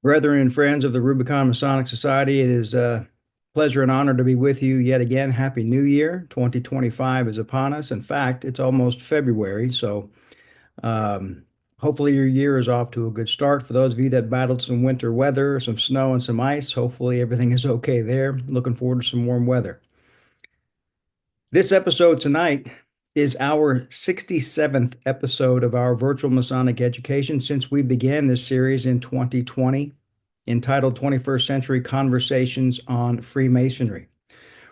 Brethren and friends of the Rubicon Masonic Society, it is a pleasure and honor to be with you yet again. Happy New Year. 2025 is upon us. In fact, it's almost February, so um, hopefully your year is off to a good start. For those of you that battled some winter weather, some snow and some ice, hopefully everything is okay there. Looking forward to some warm weather. This episode tonight is our 67th episode of our Virtual Masonic Education since we began this series in 2020, entitled 21st Century Conversations on Freemasonry.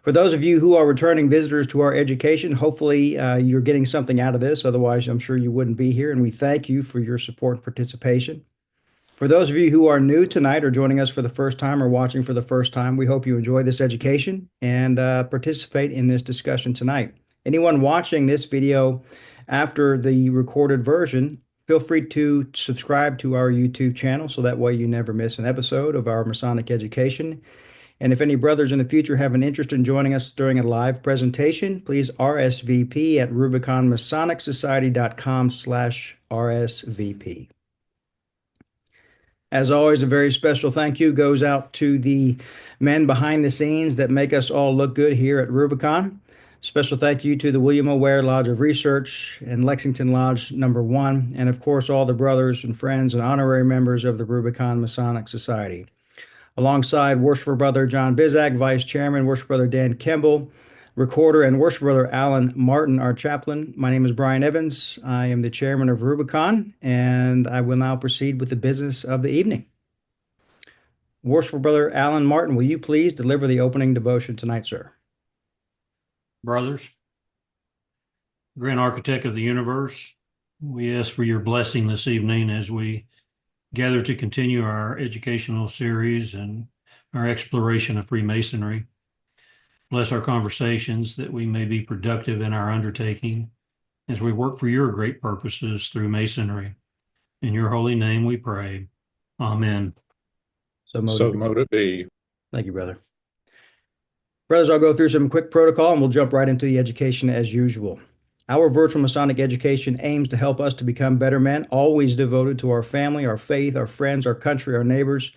For those of you who are returning visitors to our education, hopefully you're getting something out of this. Otherwise, I'm sure you wouldn't be here, and we thank you for your support and participation. For those of you who are new tonight or joining us for the first time or watching for the first time, we hope you enjoy this education and participate in this discussion tonight. Anyone watching this video after the recorded version, feel free to subscribe to our YouTube channel so that way you never miss an episode of our Masonic education. And if any brothers in the future have an interest in joining us during a live presentation, please RSVP at rubiconmasonicsociety.com/RSVP. As always, a very special thank you goes out to the men behind the scenes that make us all look good here at Rubicon. Special thank you to the William O. Ware Lodge of Research and Lexington Lodge No. 1, and of course, all the brothers and friends and honorary members of the Rubicon Masonic Society. Alongside Worshipful Brother John Bizak, Vice Chairman, Worshipful Brother Dan Kimball, Recorder, and Worshipful Brother Alan Martin, our chaplain. My name is Brian Evans. I am the chairman of Rubicon, and I will now proceed with the business of the evening. Worshipful Brother Alan Martin, will you please deliver the opening devotion tonight, sir? Brothers, Grand Architect of the Universe, we ask for your blessing this evening as we gather to continue our educational series and our exploration of Freemasonry. Bless our conversations that we may be productive in our undertaking as we work for your great purposes through Masonry. In your holy name we pray. Amen. So mote it be. Thank you, brother. Brothers, I'll go through some quick protocol and we'll jump right into the education as usual. Our virtual Masonic education aims to help us to become better men, always devoted to our family, our faith, our friends, our country, our neighbors.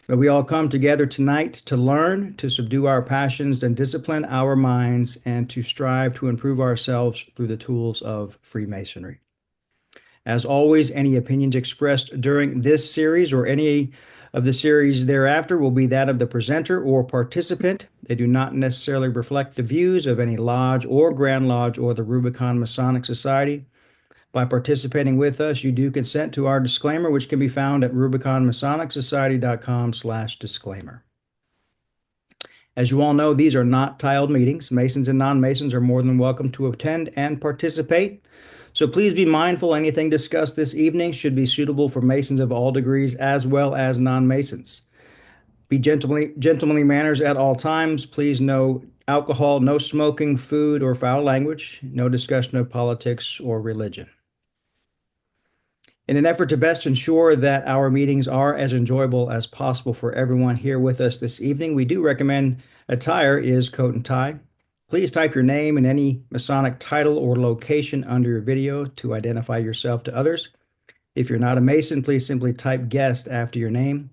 But we all come together tonight to learn, to subdue our passions, and discipline our minds, and to strive to improve ourselves through the tools of Freemasonry. As always, any opinions expressed during this series or any of the series thereafter will be that of the presenter or participant. They do not necessarily reflect the views of any lodge or Grand Lodge or the Rubicon Masonic Society. By participating with us, you do consent to our disclaimer, which can be found at rubiconmasonicsociety.com/disclaimer. As you all know, these are not tiled meetings. Masons and non-Masons are more than welcome to attend and participate. So please be mindful anything discussed this evening should be suitable for Masons of all degrees as well as non-Masons. Be gentlemanly manners at all times. Please no alcohol, no smoking, food, or foul language, no discussion of politics or religion. In an effort to best ensure that our meetings are as enjoyable as possible for everyone here with us this evening, we do recommend attire is coat and tie. Please type your name and any Masonic title or location under your video to identify yourself to others. If you're not a Mason, please simply type guest after your name.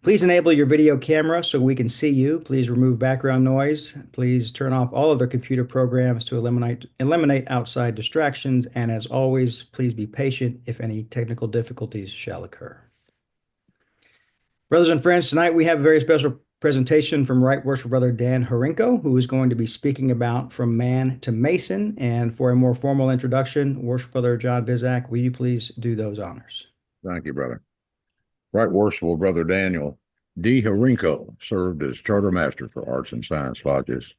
Please enable your video camera so we can see you. Please remove background noise. Please turn off all other computer programs to eliminate outside distractions. And as always, please be patient if any technical difficulties shall occur. Brothers and friends, tonight we have a very special presentation from Right Worshipful Brother Dan Hrinko, who is going to be speaking about From Man to Mason. And for a more formal introduction, Worshipful Brother John Bizak, will you please do those honors? Thank you, brother. Right Worshipful Brother Daniel D. Hrinko served as Charter Master for Arts and Science Lodges,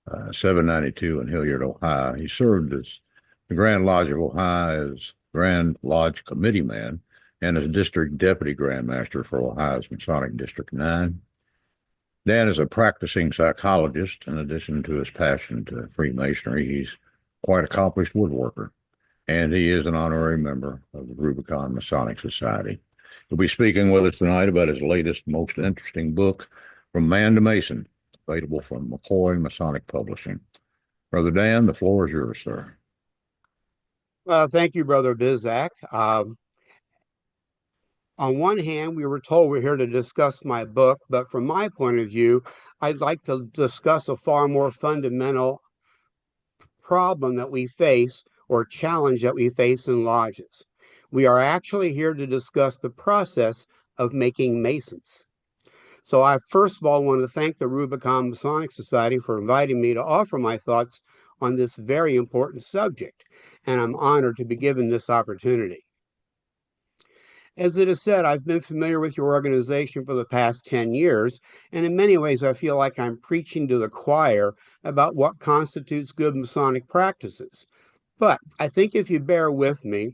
792 in Hilliard, Ohio. He served as the Grand Lodge of Ohio as Grand Lodge Committee Man and as District Deputy Grand Master for Ohio's Masonic District 9. Dan is a practicing psychologist. In addition to his passion to Freemasonry, he's quite accomplished woodworker, and he is an honorary member of the Rubicon Masonic Society. He'll be speaking with us tonight about his latest, most interesting book, From Man to Mason, available from McCoy Masonic Publishing. Brother Dan, the floor is yours, sir. Thank you, Brother Bizak. On one hand, we were told we're here to discuss my book, but from my point of view, I'd like to discuss a far more fundamental problem that we face or challenge that we face in lodges. We are actually here to discuss the process of making Masons. So I first of all want to thank the Rubicon Masonic Society for inviting me to offer my thoughts on this very important subject, and I'm honored to be given this opportunity. As it is said, I've been familiar with your organization for the past 10 years, and in many ways I feel like I'm preaching to the choir about what constitutes good Masonic practices. But I think if you bear with me,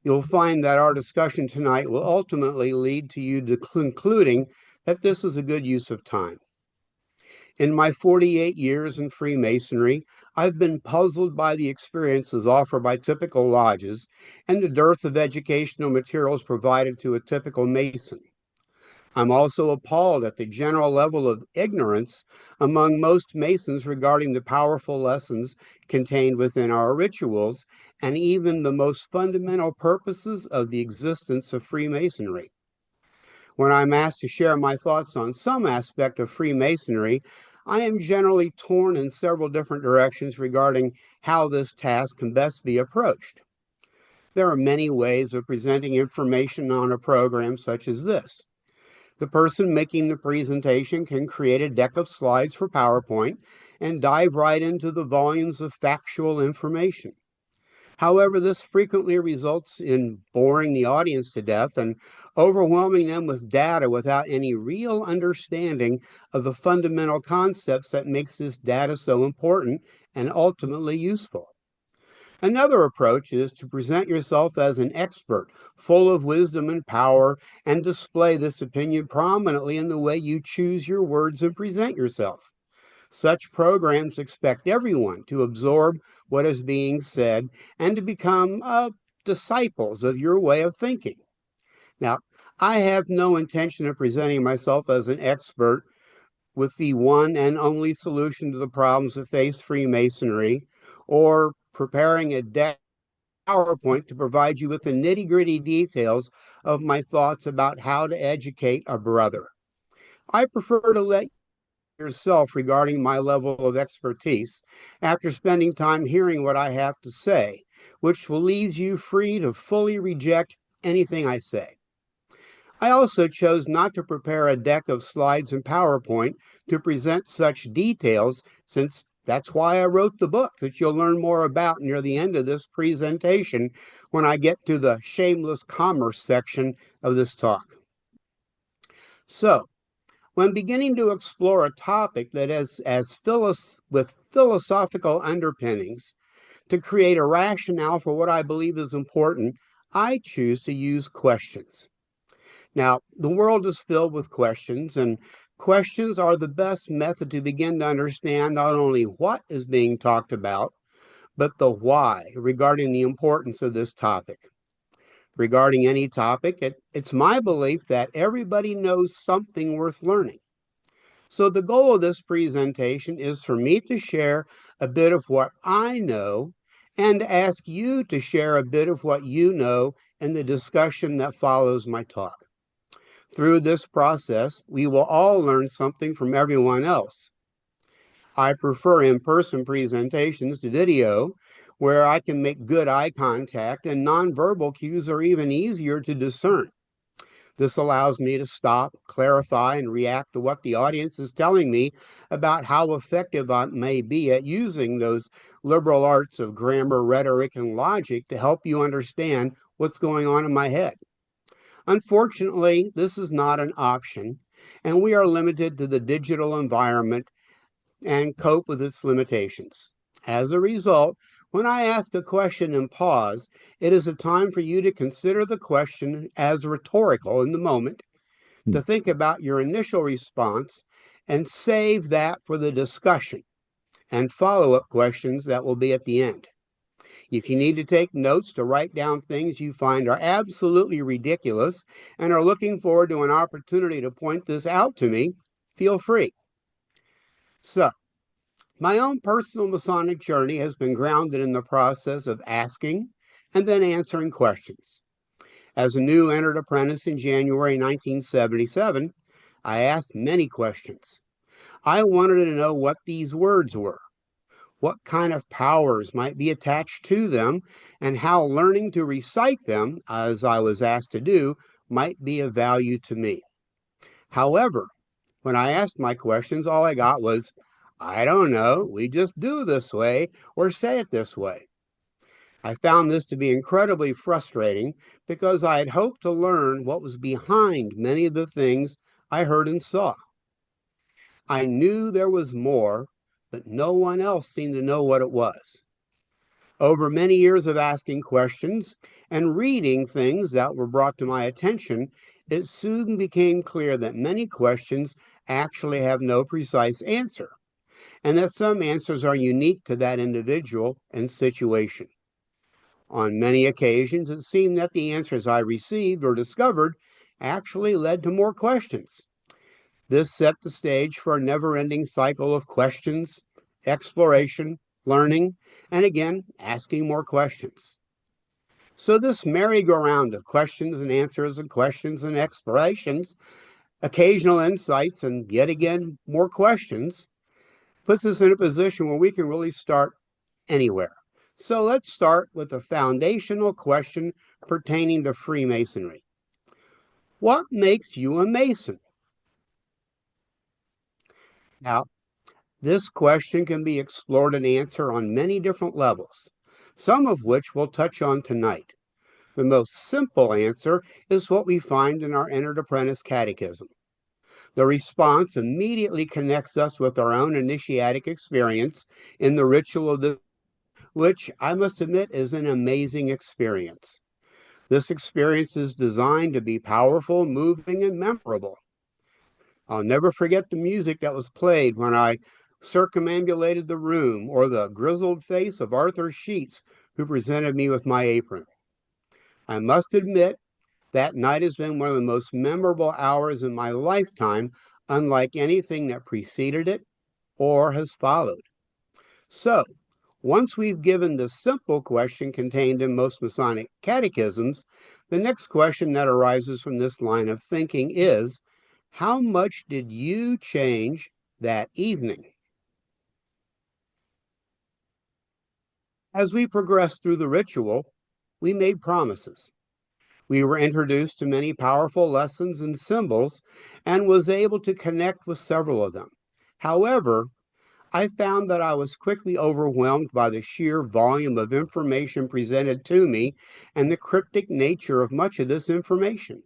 you'll find that our discussion tonight will ultimately lead to you to concluding that this is a good use of time. In my 48 years in Freemasonry, I've been puzzled by the experiences offered by typical lodges and the dearth of educational materials provided to a typical Mason. I'm also appalled at the general level of ignorance among most Masons regarding the powerful lessons contained within our rituals and even the most fundamental purposes of the existence of Freemasonry. When I'm asked to share my thoughts on some aspect of Freemasonry, I am generally torn in several different directions regarding how this task can best be approached. There are many ways of presenting information on a program such as this. The person making the presentation can create a deck of slides for PowerPoint and dive right into the volumes of factual information. However, this frequently results in boring the audience to death and overwhelming them with data without any real understanding of the fundamental concepts that makes this data so important and ultimately useful. Another approach is to present yourself as an expert, full of wisdom and power, and display this opinion prominently in the way you choose your words and present yourself. Such programs expect everyone to absorb what is being said and to become disciples of your way of thinking. Now, I have no intention of presenting myself as an expert with the one and only solution to the problems that face Freemasonry, or preparing a deck PowerPoint to provide you with the nitty-gritty details of my thoughts about how to educate a brother. I prefer to let yourself regarding my level of expertise after spending time hearing what I have to say, which will leave you free to fully reject anything I say. I also chose not to prepare a deck of slides and PowerPoint to present such details, since that's why I wrote the book that you'll learn more about near the end of this presentation when I get to the shameless commerce section of this talk. So, when beginning to explore a topic that is with philosophical underpinnings, to create a rationale for what I believe is important, I choose to use questions. Now, the world is filled with questions, and questions are the best method to begin to understand not only what is being talked about, but the why regarding the importance of this topic. Regarding any topic, it's my belief that everybody knows something worth learning. So the goal of this presentation is for me to share a bit of what I know and ask you to share a bit of what you know in the discussion that follows my talk. Through this process, we will all learn something from everyone else. I prefer in-person presentations to video, where I can make good eye contact and nonverbal cues are even easier to discern. This allows me to stop, clarify, and react to what the audience is telling me about how effective I may be at using those liberal arts of grammar, rhetoric, and logic to help you understand what's going on in my head. Unfortunately, this is not an option, and we are limited to the digital environment and cope with its limitations. As a result, when I ask a question and pause, it is a time for you to consider the question as rhetorical in the moment, to think about your initial response, and save that for the discussion and follow-up questions that will be at the end. If you need to take notes to write down things you find are absolutely ridiculous and are looking forward to an opportunity to point this out to me, feel free. So, my own personal Masonic journey has been grounded in the process of asking and then answering questions. As a new entered apprentice in January 1977, I asked many questions. I wanted to know what these words were, what kind of powers might be attached to them, and how learning to recite them, as I was asked to do, might be of value to me. However, when I asked my questions, all I got was, "I don't know, we just do this way or say it this way." I found this to be incredibly frustrating because I had hoped to learn what was behind many of the things I heard and saw. I knew there was more, but no one else seemed to know what it was. Over many years of asking questions and reading things that were brought to my attention, it soon became clear that many questions actually have no precise answer, and that some answers are unique to that individual and situation. On many occasions, it seemed that the answers I received or discovered actually led to more questions. This set the stage for a never-ending cycle of questions, exploration, learning, and again, asking more questions. So this merry-go-round of questions and answers and questions and explorations, occasional insights, and yet again, more questions, puts us in a position where we can really start anywhere. So let's start with a foundational question pertaining to Freemasonry. What makes you a Mason? Now, this question can be explored and answered on many different levels, some of which we'll touch on tonight. The most simple answer is what we find in our Entered Apprentice Catechism. The response immediately connects us with our own initiatic experience in the ritual of the, which I must admit is an amazing experience. This experience is designed to be powerful, moving, and memorable. I'll never forget the music that was played when I circumambulated the room, or the grizzled face of Arthur Sheets, who presented me with my apron. I must admit, that night has been one of the most memorable hours in my lifetime, unlike anything that preceded it or has followed. So, once we've given the simple question contained in most Masonic catechisms, the next question that arises from this line of thinking is, how much did you change that evening? As we progressed through the ritual, we made promises. We were introduced to many powerful lessons and symbols and was able to connect with several of them. However, I found that I was quickly overwhelmed by the sheer volume of information presented to me and the cryptic nature of much of this information.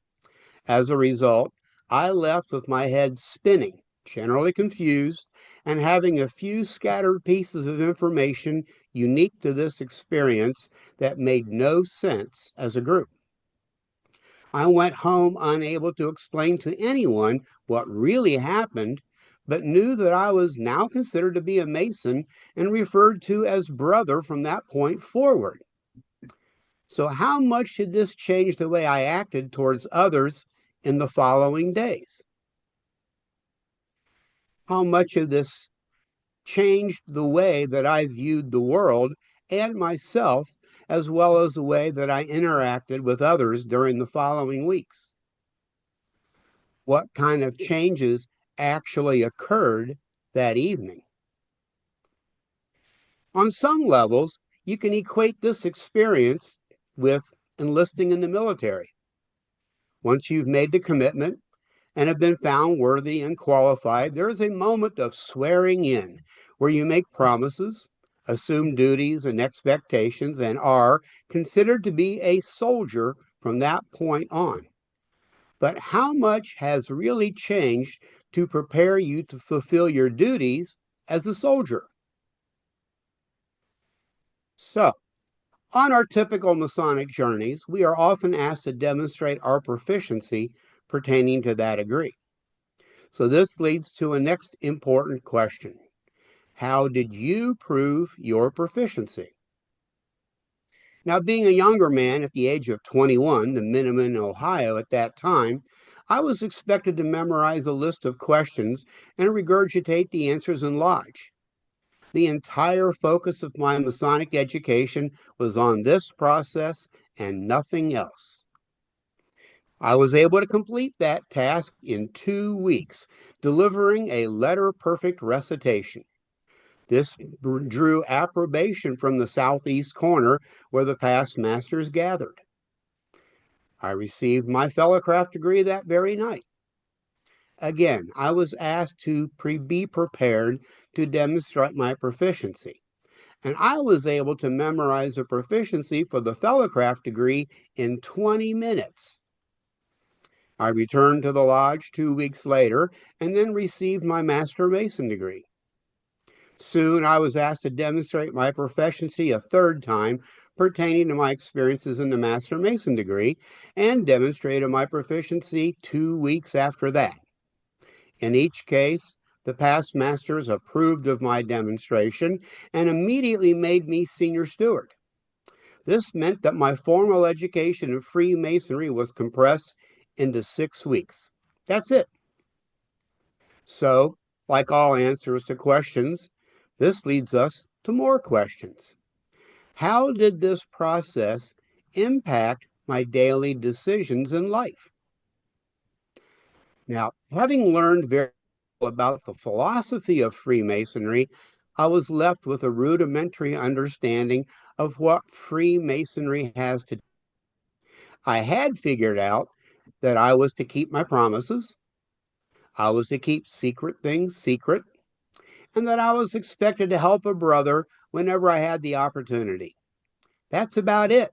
As a result, I left with my head spinning, generally confused, and having a few scattered pieces of information unique to this experience that made no sense as a group. I went home unable to explain to anyone what really happened, but knew that I was now considered to be a Mason and referred to as brother from that point forward. So how much did this change the way I acted towards others in the following days? How much of this changed the way that I viewed the world and myself, as well as the way that I interacted with others during the following weeks? What kind of changes actually occurred that evening? On some levels, you can equate this experience with enlisting in the military. Once you've made the commitment and have been found worthy and qualified, there is a moment of swearing in where you make promises, assume duties and expectations, and are considered to be a soldier from that point on. But how much has really changed to prepare you to fulfill your duties as a soldier? So, on our typical Masonic journeys, we are often asked to demonstrate our proficiency pertaining to that degree. So this leads to a next important question. How did you prove your proficiency? Now, being a younger man at the age of 21, the minimum in Ohio at that time, I was expected to memorize a list of questions and regurgitate the answers in Lodge. The entire focus of my Masonic education was on this process and nothing else. I was able to complete that task in 2 weeks, delivering a letter-perfect recitation. This drew approbation from the southeast corner where the past masters gathered. I received my fellowcraft degree that very night. Again, I was asked to be prepared to demonstrate my proficiency, and I was able to memorize a proficiency for the fellowcraft degree in 20 minutes. I returned to the lodge 2 weeks later and then received my Master Mason degree. Soon I was asked to demonstrate my proficiency a third time pertaining to my experiences in the Master Mason degree, and demonstrated my proficiency 2 weeks after that. In each case, the past masters approved of my demonstration and immediately made me senior steward. This meant that my formal education in Freemasonry was compressed into 6 weeks. That's it. So, like all answers to questions, this leads us to more questions. How did this process impact my daily decisions in life? Now, having learned very little about the philosophy of Freemasonry, I was left with a rudimentary understanding of what Freemasonry has to do. I had figured out that I was to keep my promises, I was to keep secret things secret, and that I was expected to help a brother whenever I had the opportunity. That's about it.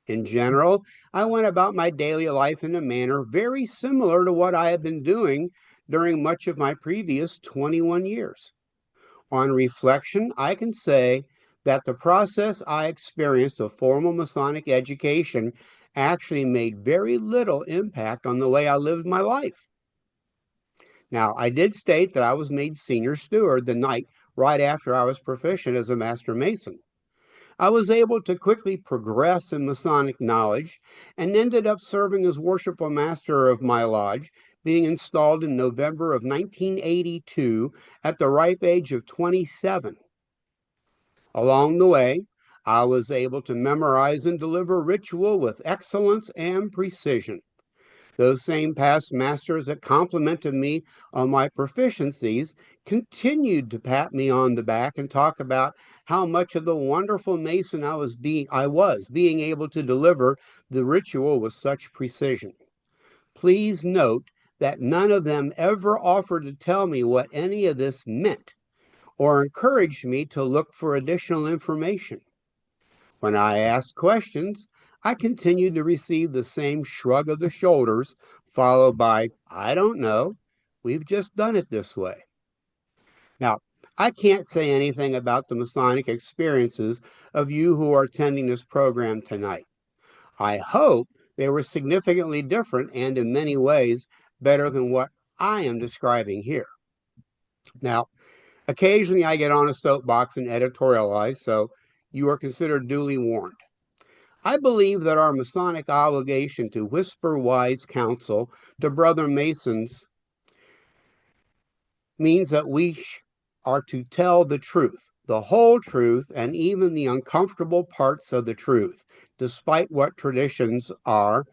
In general, I went about my daily life in a manner very similar to what I had been doing during much of my previous 21 years. On reflection, I can say that the process I experienced of formal Masonic education actually made very little impact on the way I lived my life. Now, I did state that I was made senior steward the night right after I was proficient as a Master Mason. I was able to quickly progress in Masonic knowledge and ended up serving as worshipful master of my lodge, being installed in November of 1982 at the ripe age of 27. Along the way, I was able to memorize and deliver ritual with excellence and precision. Those same past masters that complimented me on my proficiencies continued to pat me on the back and talk about how much of the wonderful Mason I was being able to deliver the ritual with such precision. Please note that none of them ever offered to tell me what any of this meant or encouraged me to look for additional information. When I asked questions, I continued to receive the same shrug of the shoulders, followed by, I don't know, we've just done it this way. Now, I can't say anything about the Masonic experiences of you who are attending this program tonight. I hope they were significantly different and in many ways better than what I am describing here. Now, occasionally I get on a soapbox and editorialize, so you are considered duly warned. I believe that our Masonic obligation to whisper wise counsel to brother Masons means that we are to tell the truth, the whole truth, and even the uncomfortable parts of the truth, despite what traditions are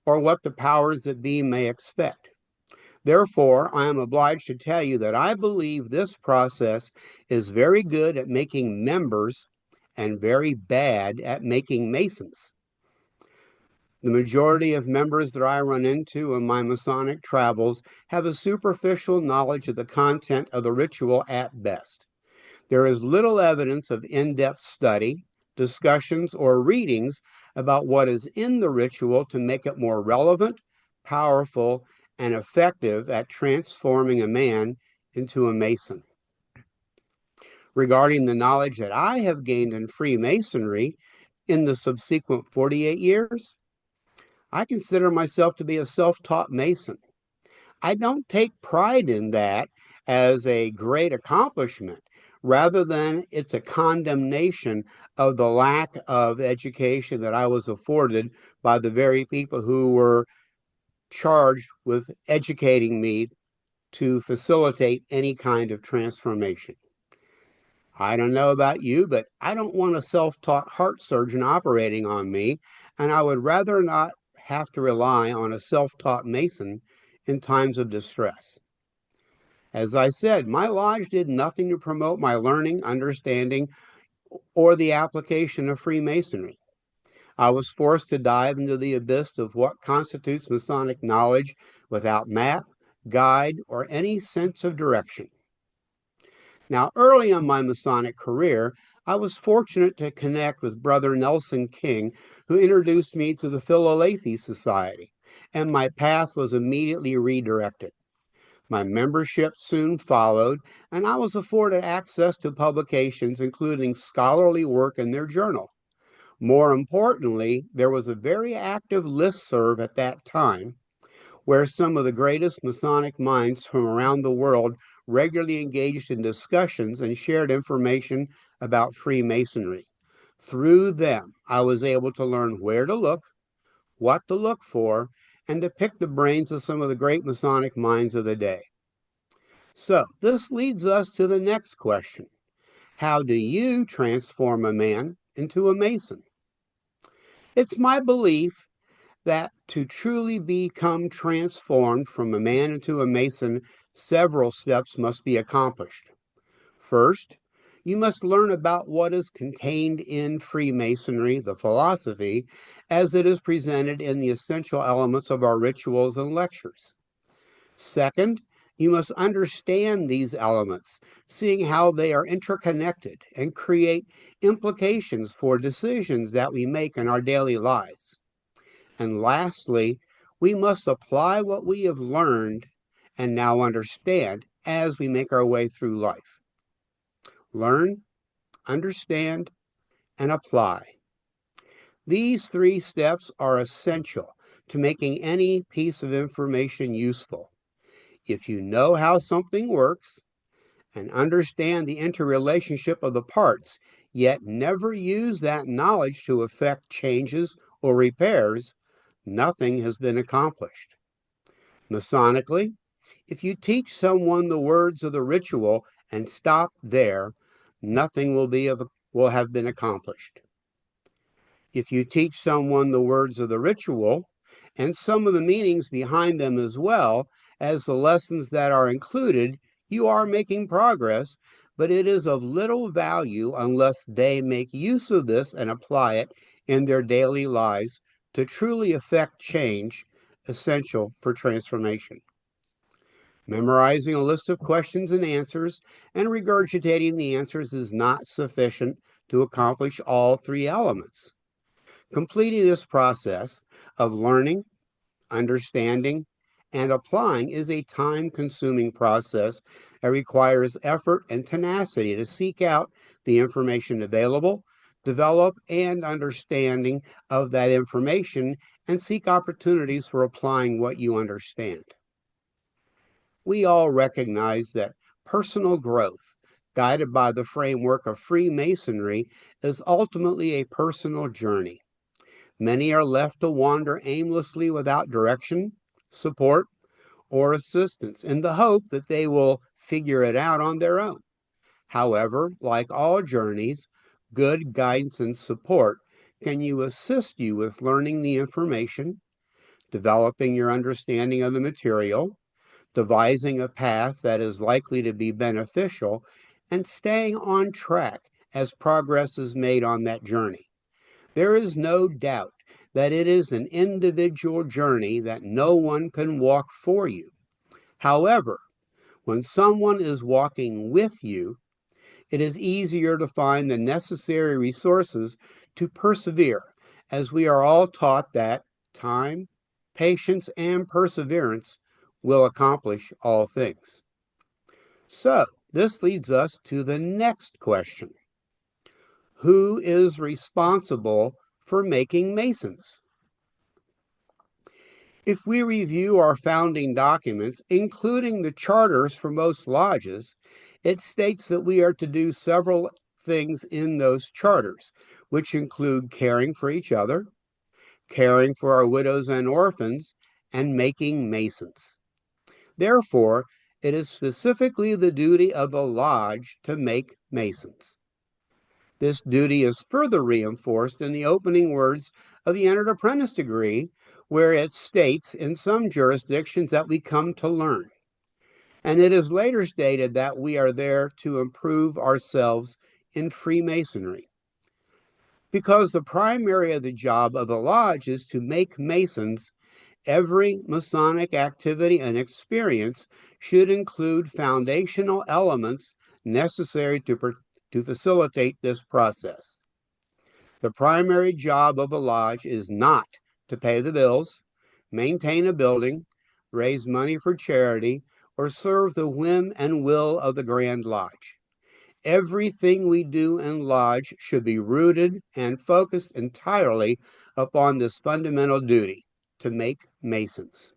or what the powers that be may expect. Therefore, I am obliged to tell you that I believe this process is very good at making members and very bad at making Masons. The majority of members that I run into in my Masonic travels have a superficial knowledge of the content of the ritual at best. There is little evidence of in-depth study, discussions, or readings about what is in the ritual to make it more relevant, powerful, and effective at transforming a man into a Mason. Regarding the knowledge that I have gained in Freemasonry in the subsequent 48 years, I consider myself to be a self-taught Mason. I don't take pride in that as a great accomplishment, rather than it's a condemnation of the lack of education that I was afforded by the very people who were charged with educating me to facilitate any kind of transformation. I don't know about you, but I don't want a self-taught heart surgeon operating on me, and I would rather not have to rely on a self-taught Mason in times of distress. As I said, my lodge did nothing to promote my learning, understanding, or the application of Freemasonry. I was forced to dive into the abyss of what constitutes Masonic knowledge without map, guide, or any sense of direction. Now, early in my Masonic career, I was fortunate to connect with Brother Nelson King, who introduced me to the Philalethes Society, and my path was immediately redirected. My membership soon followed, and I was afforded access to publications, including scholarly work in their journal. More importantly, there was a very active listserv at that time where some of the greatest Masonic minds from around the world regularly engaged in discussions and shared information about Freemasonry. Through them, I was able to learn where to look, what to look for, and to pick the brains of some of the great Masonic minds of the day. So, this leads us to the next question. How do you transform a man into a Mason? It's my belief that to truly become transformed from a man into a Mason, several steps must be accomplished. First, you must learn about what is contained in Freemasonry, the philosophy, as it is presented in the essential elements of our rituals and lectures. Second, you must understand these elements, seeing how they are interconnected and create implications for decisions that we make in our daily lives. And lastly, we must apply what we have learned and now understand as we make our way through life. Learn, understand, and apply. These three steps are essential to making any piece of information useful. If you know how something works and understand the interrelationship of the parts, yet never use that knowledge to effect changes or repairs, nothing has been accomplished. Masonically, if you teach someone the words of the ritual and stop there, nothing will have been accomplished. If you teach someone the words of the ritual and some of the meanings behind them as well as the lessons that are included, you are making progress, but it is of little value unless they make use of this and apply it in their daily lives to truly effect change essential for transformation. Memorizing a list of questions and answers and regurgitating the answers is not sufficient to accomplish all three elements. Completing this process of learning, understanding, and applying is a time-consuming process that requires effort and tenacity to seek out the information available, develop an understanding of that information, and seek opportunities for applying what you understand. We all recognize that personal growth, guided by the framework of Freemasonry, is ultimately a personal journey. Many are left to wander aimlessly without direction, support, or assistance in the hope that they will figure it out on their own. However, like all journeys, good guidance and support can assist you with learning the information, developing your understanding of the material, devising a path that is likely to be beneficial, and staying on track as progress is made on that journey. There is no doubt that it is an individual journey that no one can walk for you. However, when someone is walking with you, it is easier to find the necessary resources to persevere, as we are all taught that time, patience, and perseverance will accomplish all things. So, this leads us to the next question. Who is responsible for making Masons? If we review our founding documents, including the charters for most lodges, it states that we are to do several things in those charters, which include caring for each other, caring for our widows and orphans, and making Masons. Therefore, it is specifically the duty of the lodge to make Masons. This duty is further reinforced in the opening words of the entered apprentice degree, where it states in some jurisdictions that we come to learn. And it is later stated that we are there to improve ourselves in Freemasonry. Because the primary of the job of the lodge is to make Masons, every Masonic activity and experience should include foundational elements necessary to facilitate this process. The primary job of a lodge is not to pay the bills, maintain a building, raise money for charity, or serve the whim and will of the Grand Lodge. Everything we do in lodge should be rooted and focused entirely upon this fundamental duty, to make Masons.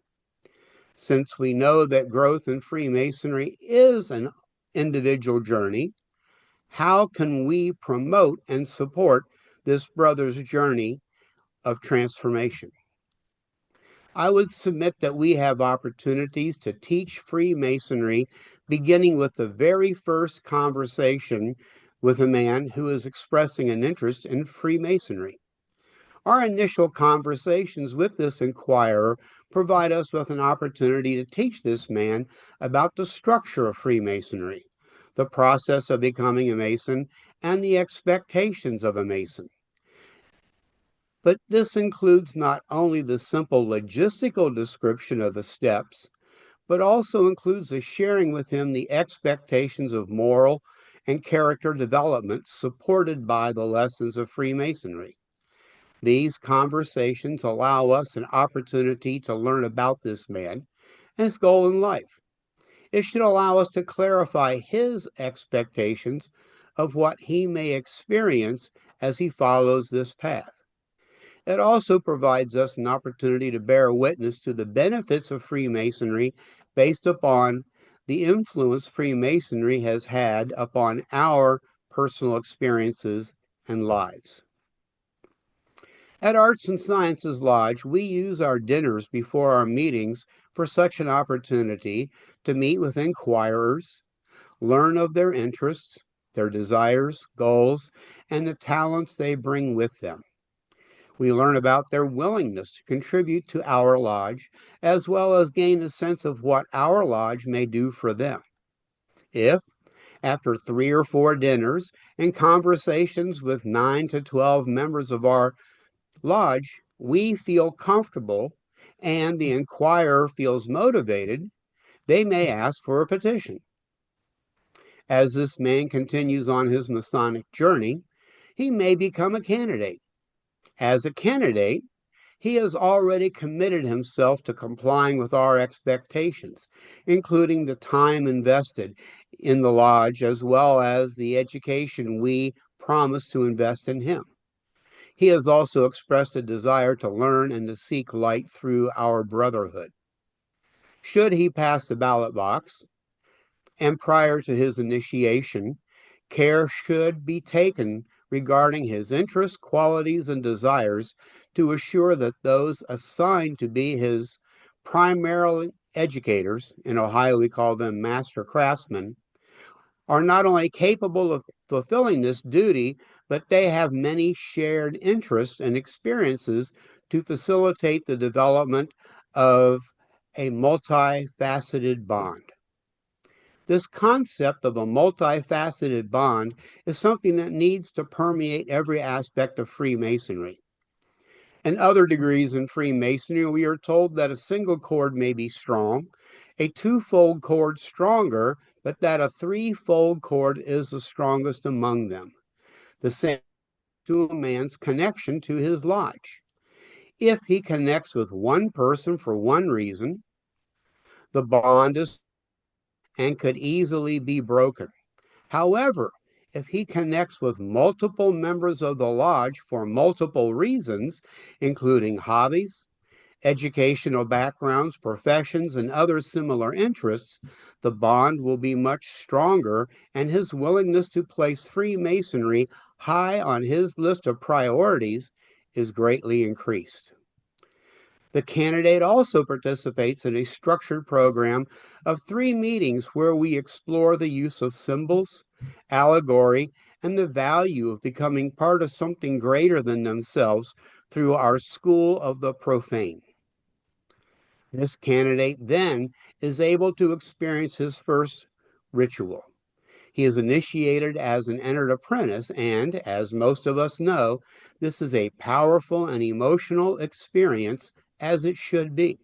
Since we know that growth in Freemasonry is an individual journey, how can we promote and support this brother's journey of transformation? I would submit that we have opportunities to teach Freemasonry, beginning with the very first conversation with a man who is expressing an interest in Freemasonry. Our initial conversations with this inquirer provide us with an opportunity to teach this man about the structure of Freemasonry, the process of becoming a Mason, and the expectations of a Mason. But this includes not only the simple logistical description of the steps, but also includes a sharing with him the expectations of moral and character development supported by the lessons of Freemasonry. These conversations allow us an opportunity to learn about this man and his goal in life. It should allow us to clarify his expectations of what he may experience as he follows this path. It also provides us an opportunity to bear witness to the benefits of Freemasonry based upon the influence Freemasonry has had upon our personal experiences and lives. At Arts and Sciences Lodge, we use our dinners before our meetings for such an opportunity to meet with inquirers, learn of their interests, their desires, goals, and the talents they bring with them. We learn about their willingness to contribute to our lodge, as well as gain a sense of what our lodge may do for them. If, after 3 or 4 dinners and conversations with 9 to 12 members of our lodge, we feel comfortable and the inquirer feels motivated, they may ask for a petition. As this man continues on his Masonic journey, he may become a candidate. As a candidate, he has already committed himself to complying with our expectations, including the time invested in the lodge as well as the education we promise to invest in him. He has also expressed a desire to learn and to seek light through our brotherhood. Should he pass the ballot box, and prior to his initiation, care should be taken regarding his interests, qualities, and desires to assure that those assigned to be his primary educators, in Ohio we call them master craftsmen, are not only capable of fulfilling this duty, but they have many shared interests and experiences to facilitate the development of a multifaceted bond. This concept of a multifaceted bond is something that needs to permeate every aspect of Freemasonry. In other degrees in Freemasonry, we are told that a single cord may be strong, a twofold cord stronger, but that a threefold cord is the strongest among them. The same to a man's connection to his lodge. If he connects with one person for one reason, the bond is and could easily be broken. However, if he connects with multiple members of the lodge for multiple reasons, including hobbies, educational backgrounds, professions, and other similar interests, the bond will be much stronger, and his willingness to place Freemasonry high on his list of priorities is greatly increased. The candidate also participates in a structured program of 3 meetings where we explore the use of symbols, allegory, and the value of becoming part of something greater than themselves through our School of the Profane. This candidate then is able to experience his first ritual. He is initiated as an entered apprentice, and as most of us know, this is a powerful and emotional experience, as it should be.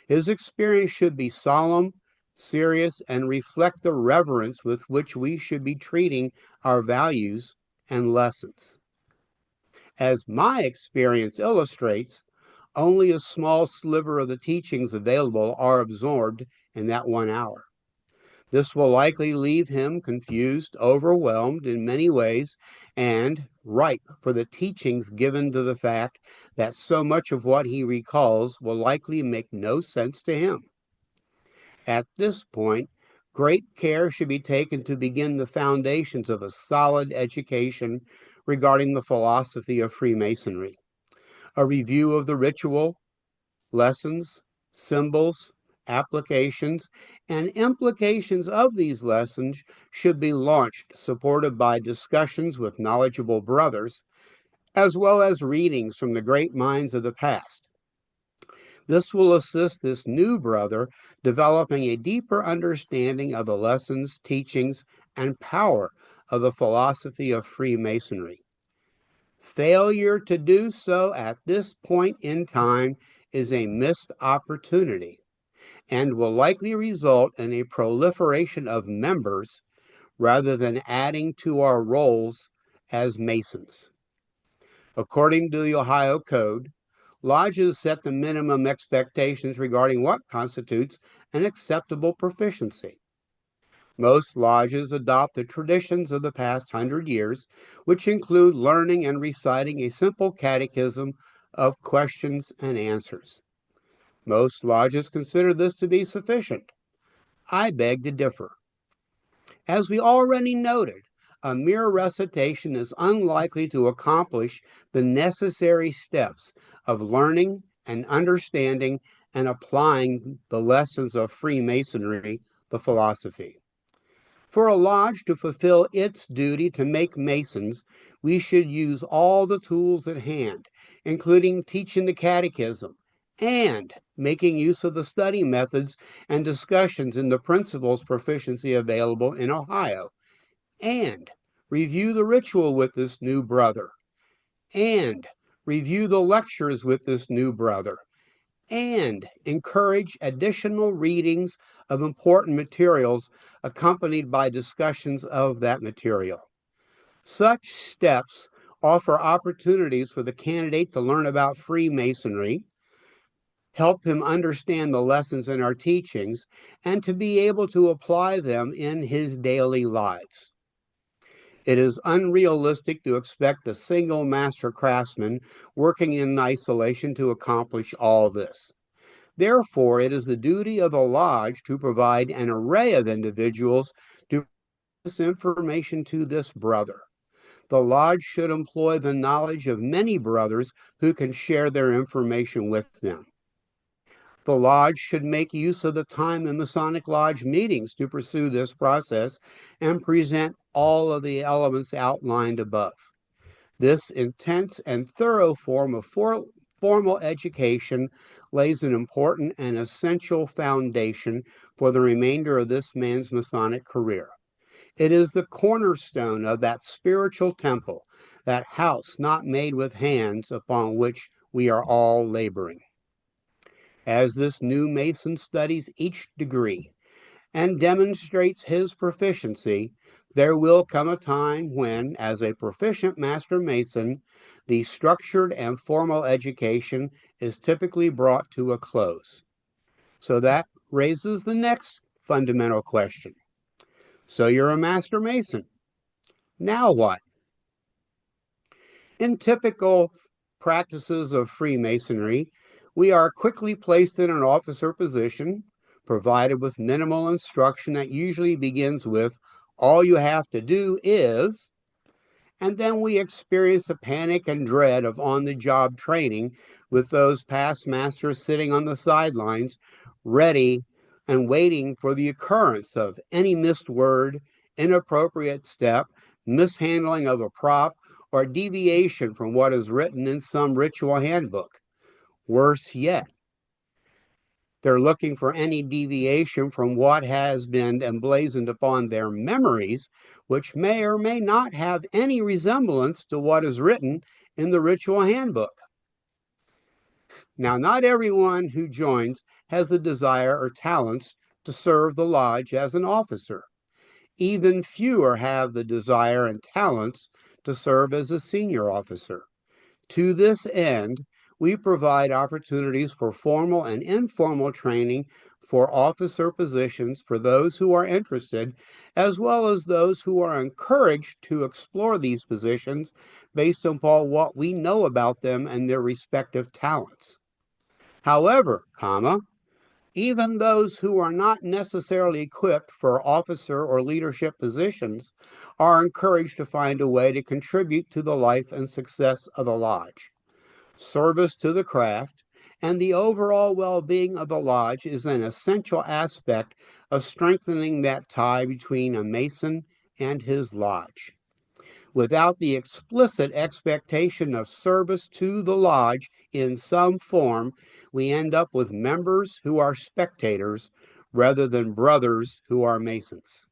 His experience should be solemn, serious, and reflect the reverence with which we should be treating our values and lessons. As my experience illustrates, only a small sliver of the teachings available are absorbed in that 1 hour. This will likely leave him confused, overwhelmed in many ways, and ripe for the teachings, given to the fact that so much of what he recalls will likely make no sense to him. At this point, great care should be taken to begin the foundations of a solid education regarding the philosophy of Freemasonry. A review of the ritual, lessons, symbols, applications, and implications of these lessons should be launched, supported by discussions with knowledgeable brothers, as well as readings from the great minds of the past. This will assist this new brother developing a deeper understanding of the lessons, teachings, and power of the philosophy of Freemasonry. Failure to do so at this point in time is a missed opportunity and will likely result in a proliferation of members rather than adding to our roles as Masons. According to the Ohio Code, lodges set the minimum expectations regarding what constitutes an acceptable proficiency. Most lodges adopt the traditions of the past 100 years, which include learning and reciting a simple catechism of questions and answers. Most lodges consider this to be sufficient. I beg to differ. As we already noted, a mere recitation is unlikely to accomplish the necessary steps of learning and understanding and applying the lessons of Freemasonry, the philosophy. For a lodge to fulfill its duty to make Masons, we should use all the tools at hand, including teaching the catechism and making use of the study methods and discussions in the principles proficiency available in Ohio, and review the ritual with this new brother, and review the lectures with this new brother, and encourage additional readings of important materials accompanied by discussions of that material. Such steps offer opportunities for the candidate to learn about Freemasonry, help him understand the lessons in our teachings, and to be able to apply them in his daily lives. It is unrealistic to expect a single master craftsman working in isolation to accomplish all this. Therefore, it is the duty of the lodge to provide an array of individuals to bring this information to this brother. The lodge should employ the knowledge of many brothers who can share their information with them. The lodge should make use of the time in Masonic Lodge meetings to pursue this process and present all of the elements outlined above. This intense and thorough form of formal education lays an important and essential foundation for the remainder of this man's Masonic career. It is the cornerstone of that spiritual temple, that house not made with hands upon which we are all laboring. As this new Mason studies each degree and demonstrates his proficiency, there will come a time when, as a proficient Master Mason, the structured and formal education is typically brought to a close. So that raises the next fundamental question. So you're a Master Mason. Now what? In typical practices of Freemasonry, we are quickly placed in an officer position, provided with minimal instruction that usually begins with, all you have to do is, and then we experience the panic and dread of on-the-job training with those past masters sitting on the sidelines, ready and waiting for the occurrence of any missed word, inappropriate step, mishandling of a prop, or deviation from what is written in some ritual handbook. Worse yet, They're looking for any deviation from what has been emblazoned upon their memories, which may or may not have any resemblance to what is written in the ritual handbook. Now, not everyone who joins has the desire or talents to serve the lodge as an officer. Even fewer have the desire and talents to serve as a senior officer. To this end, we provide opportunities for formal and informal training for officer positions for those who are interested, as well as those who are encouraged to explore these positions based upon what we know about them and their respective talents. However, even those who are not necessarily equipped for officer or leadership positions are encouraged to find a way to contribute to the life and success of the lodge. Service to the craft and the overall well-being of the lodge is an essential aspect of strengthening that tie between a Mason and his lodge. Without the explicit expectation of service to the lodge in some form, we end up with members who are spectators rather than brothers who are Masons.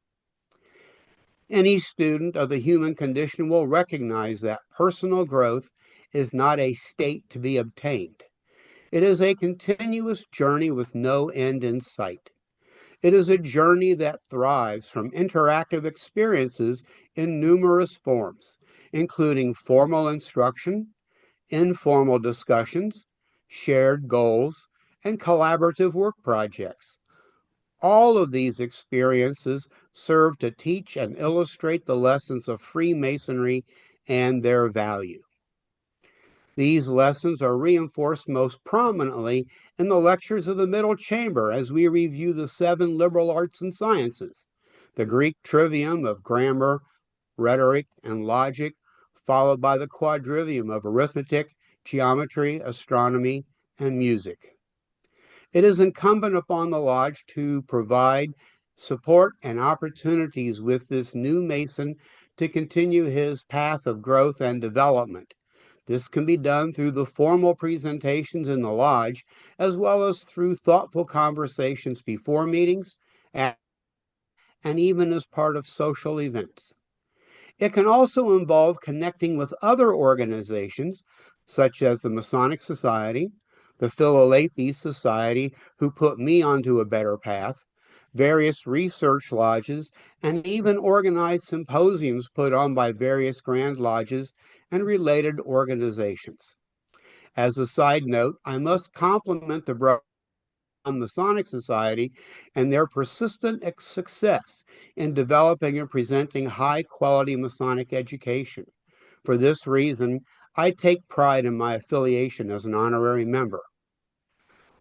Any student of the human condition will recognize that personal growth is not a state to be obtained. It is a continuous journey with no end in sight. It is a journey that thrives from interactive experiences in numerous forms, including formal instruction, informal discussions, shared goals, and collaborative work projects. All of these experiences serve to teach and illustrate the lessons of Freemasonry and their value. These lessons are reinforced most prominently in the lectures of the middle chamber as we review the 7 liberal arts and sciences, the Greek trivium of grammar, rhetoric, and logic, followed by the quadrivium of arithmetic, geometry, astronomy, and music. It is incumbent upon the lodge to provide support and opportunities with this new Mason to continue his path of growth and development. This can be done through the formal presentations in the lodge, as well as through thoughtful conversations before meetings, and even as part of social events. It can also involve connecting with other organizations, such as the Masonic Society, the Philalethes Society, who put me onto a better path, various research lodges, and even organized symposiums put on by various grand lodges and related organizations. As a side note, I must compliment the Rubicon Masonic Society and their persistent success in developing and presenting high-quality Masonic education. For this reason, I take pride in my affiliation as an honorary member.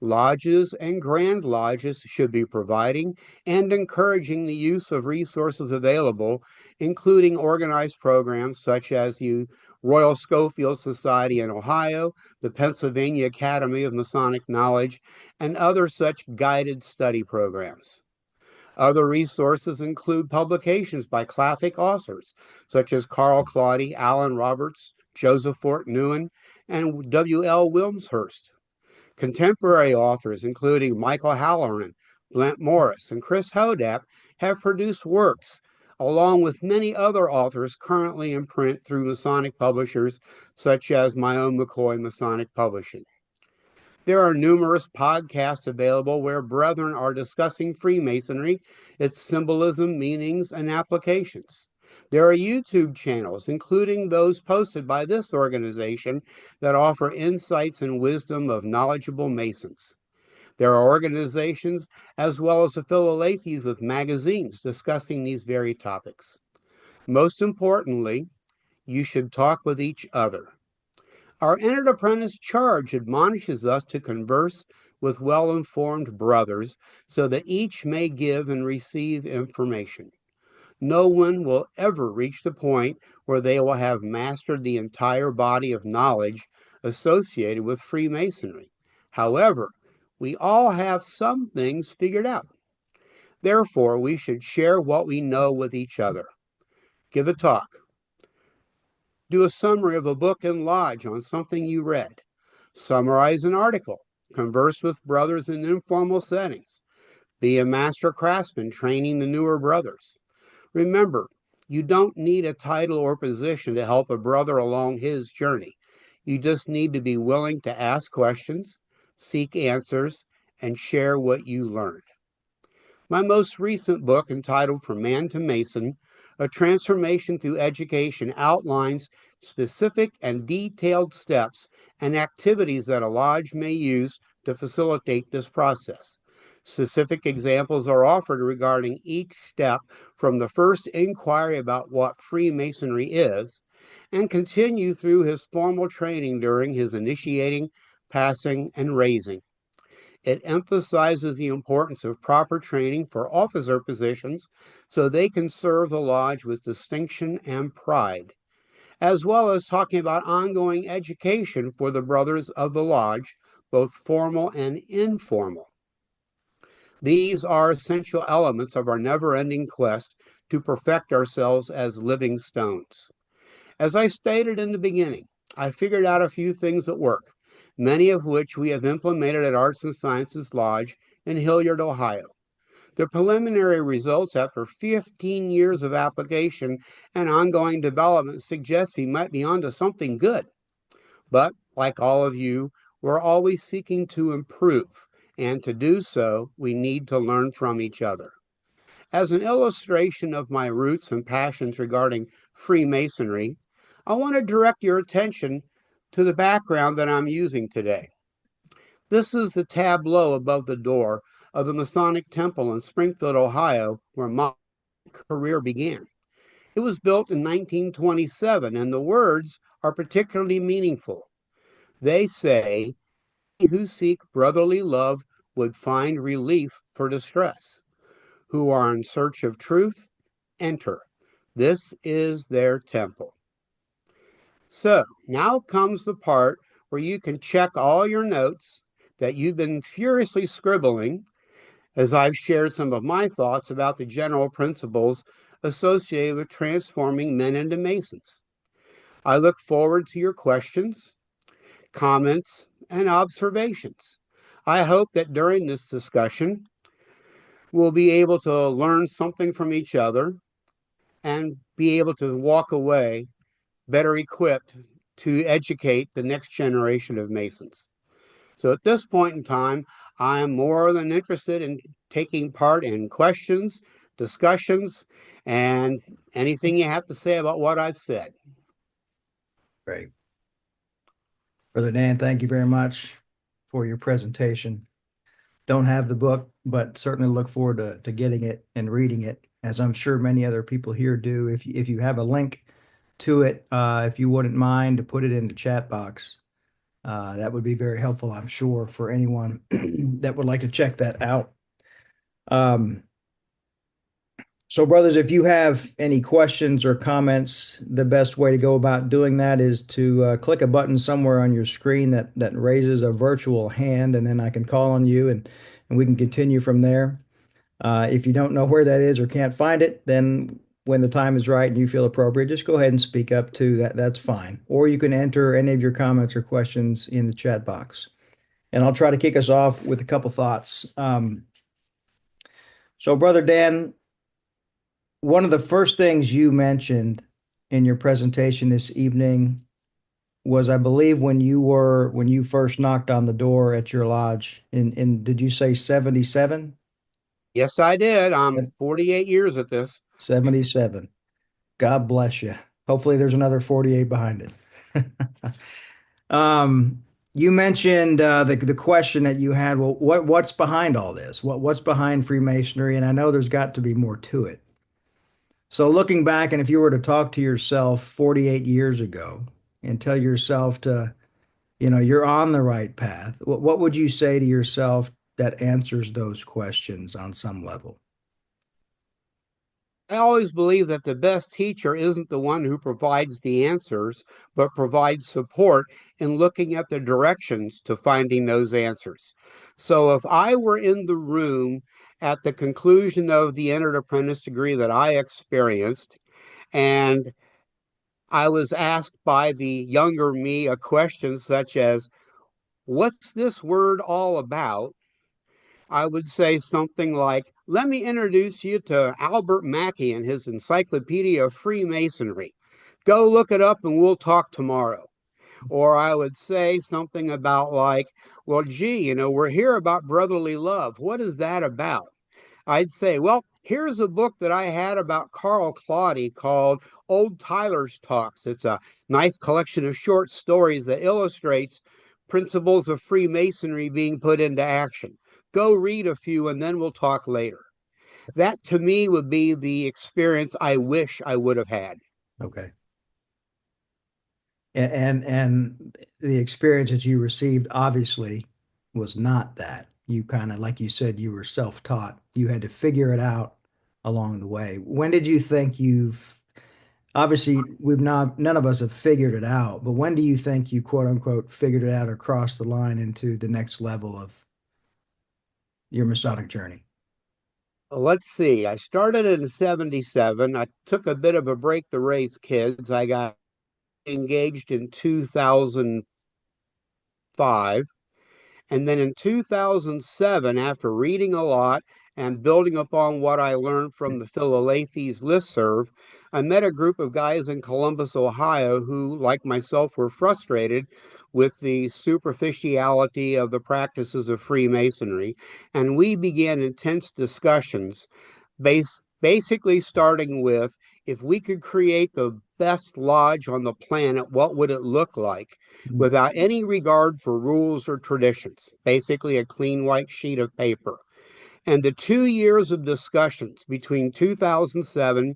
Lodges and grand lodges should be providing and encouraging the use of resources available, including organized programs such as the Royal Schofield Society in Ohio, the Pennsylvania Academy of Masonic Knowledge, and other such guided study programs. Other resources include publications by classic authors such as Carl Claudy, Alan Roberts, Joseph Fort Newen, and W.L. Wilmshurst. Contemporary authors, including Michael Halloran, Blent Morris, and Chris Hodap, have produced works, along with many other authors currently in print through Masonic publishers, such as my own McCoy Masonic Publishing. There are numerous podcasts available where brethren are discussing Freemasonry, its symbolism, meanings, and applications. There are YouTube channels, including those posted by this organization, that offer insights and wisdom of knowledgeable Masons. There are organizations as well as affiliates with magazines discussing these very topics. Most importantly, you should talk with each other. Our entered apprentice charge admonishes us to converse with well-informed brothers so that each may give and receive information. No one will ever reach the point where they will have mastered the entire body of knowledge associated with Freemasonry. However, we all have some things figured out. Therefore, we should share what we know with each other. Give a talk. Do a summary of a book in Lodge on something you read. Summarize an article. converse with brothers in informal settings. Be a master craftsman training the newer brothers. Remember, you don't need a title or position to help a brother along his journey. You just need to be willing to ask questions, seek answers, and share what you learned. My most recent book, entitled From Man to Mason, A Transformation Through Education, outlines specific and detailed steps and activities that a lodge may use to facilitate this process. Specific examples are offered regarding each step, from the first inquiry about what Freemasonry is, and continue through his formal training during his initiating, passing, and raising. It emphasizes the importance of proper training for officer positions so they can serve the lodge with distinction and pride, as well as talking about ongoing education for the brothers of the lodge, both formal and informal. These are essential elements of our never-ending quest to perfect ourselves as living stones. As I stated in the beginning, I figured out a few things that work, many of which we have implemented at Arts and Sciences Lodge in Hilliard, Ohio. The preliminary results after 15 years of application and ongoing development suggest we might be onto something good. But, like all of you, we're always seeking to improve, and to do so, we need to learn from each other. As an illustration of my roots and passions regarding Freemasonry, I want to direct your attention to the background that I'm using today. This is the tableau above the door of the Masonic Temple in Springfield, Ohio, where my career began. It was built in 1927, and the words are particularly meaningful. They say, "Who seek brotherly love would find relief for distress. Who are in search of truth, enter. This is their temple." So now comes the part where you can check all your notes that you've been furiously scribbling, as I've shared some of my thoughts about the general principles associated with transforming men into Masons. I look forward to your questions, comments, and observations. I hope that during this discussion, we'll be able to learn something from each other and be able to walk away better equipped to educate the next generation of Masons. So at this point in time, I am more than interested in taking part in questions, discussions, and anything you have to say about what I've said. Great. Brother Dan, thank you very much for your presentation. Don't have the book, but certainly look forward to getting it and reading it, as I'm sure many other people here do. If you have a link to it, if you wouldn't mind to put it in the chat box, that would be very helpful, I'm sure, for anyone that would like to check that out. So, brothers, if you have any questions or comments, the best way to go about doing that is to click a button somewhere on your screen that raises a virtual hand, and then I can call on you and we can continue from there. If you don't know where that is or can't find it, then when the time is right and you feel appropriate, just go ahead and speak up too. That's fine. Or you can enter any of your comments or questions in the chat box. And I'll try to kick us off with a couple thoughts. So, Brother Dan, one of the first things you mentioned in your presentation this evening was, I believe, when you first knocked on the door at your lodge in did you say 77? Yes, I did. I'm 48 years at this. 77. God bless you. Hopefully there's another 48 behind it. You mentioned the question that you had, well, what's behind all this? What's behind Freemasonry? And I know there's got to be more to it. So looking back, and if you were to talk to yourself 48 years ago and tell yourself you're on the right path, what would you say to yourself that answers those questions on some level? I always believe that the best teacher isn't the one who provides the answers, but provides support in looking at the directions to finding those answers. So if I were in the room at the conclusion of the entered apprentice degree that I experienced, and I was asked by the younger me a question such as, what's this word all about? I would say something like, let me introduce you to Albert Mackey and his Encyclopedia of Freemasonry. Go look it up and we'll talk tomorrow. Or I would say something about like, well, gee, we're here about brotherly love. What is that about? I'd say, well, here's a book that I had about Carl Claudy called Old Tyler's Talks. It's a nice collection of short stories that illustrates principles of Freemasonry being put into action. Go read a few and then we'll talk later. That to me would be the experience I wish I would have had. Okay. And the experience that you received obviously was not that. You kind of, like you said, you were self-taught. You had to figure it out along the way. When did you think obviously we've not, none of us have figured it out, but when do you think you quote unquote figured it out or crossed the line into the next level of your Masonic journey? Let's see. I started in 77. I took a bit of a break to raise kids. I got engaged in 2005. And then in 2007, after reading a lot and building upon what I learned from the Philalethes listserv, I met a group of guys in Columbus, Ohio, who, like myself, were frustrated with the superficiality of the practices of Freemasonry. And we began intense discussions basically starting with, if we could create the best lodge on the planet, what would it look like without any regard for rules or traditions? Basically, a clean white sheet of paper. And the 2 years of discussions between 2007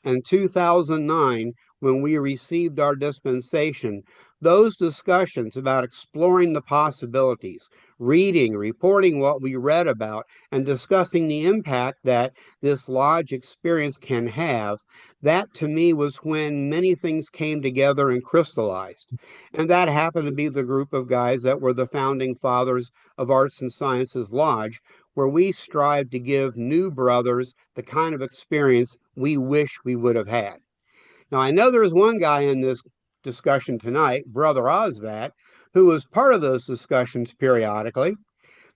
and 2009, when we received our dispensation, those discussions about exploring the possibilities, reading, reporting what we read about, and discussing the impact that this lodge experience can have, that to me was when many things came together and crystallized. And that happened to be the group of guys that were the founding fathers of Arts and Sciences Lodge, where we strive to give new brothers the kind of experience we wish we would have had. Now, I know there's one guy in this discussion tonight, Brother Osvat, who was part of those discussions periodically.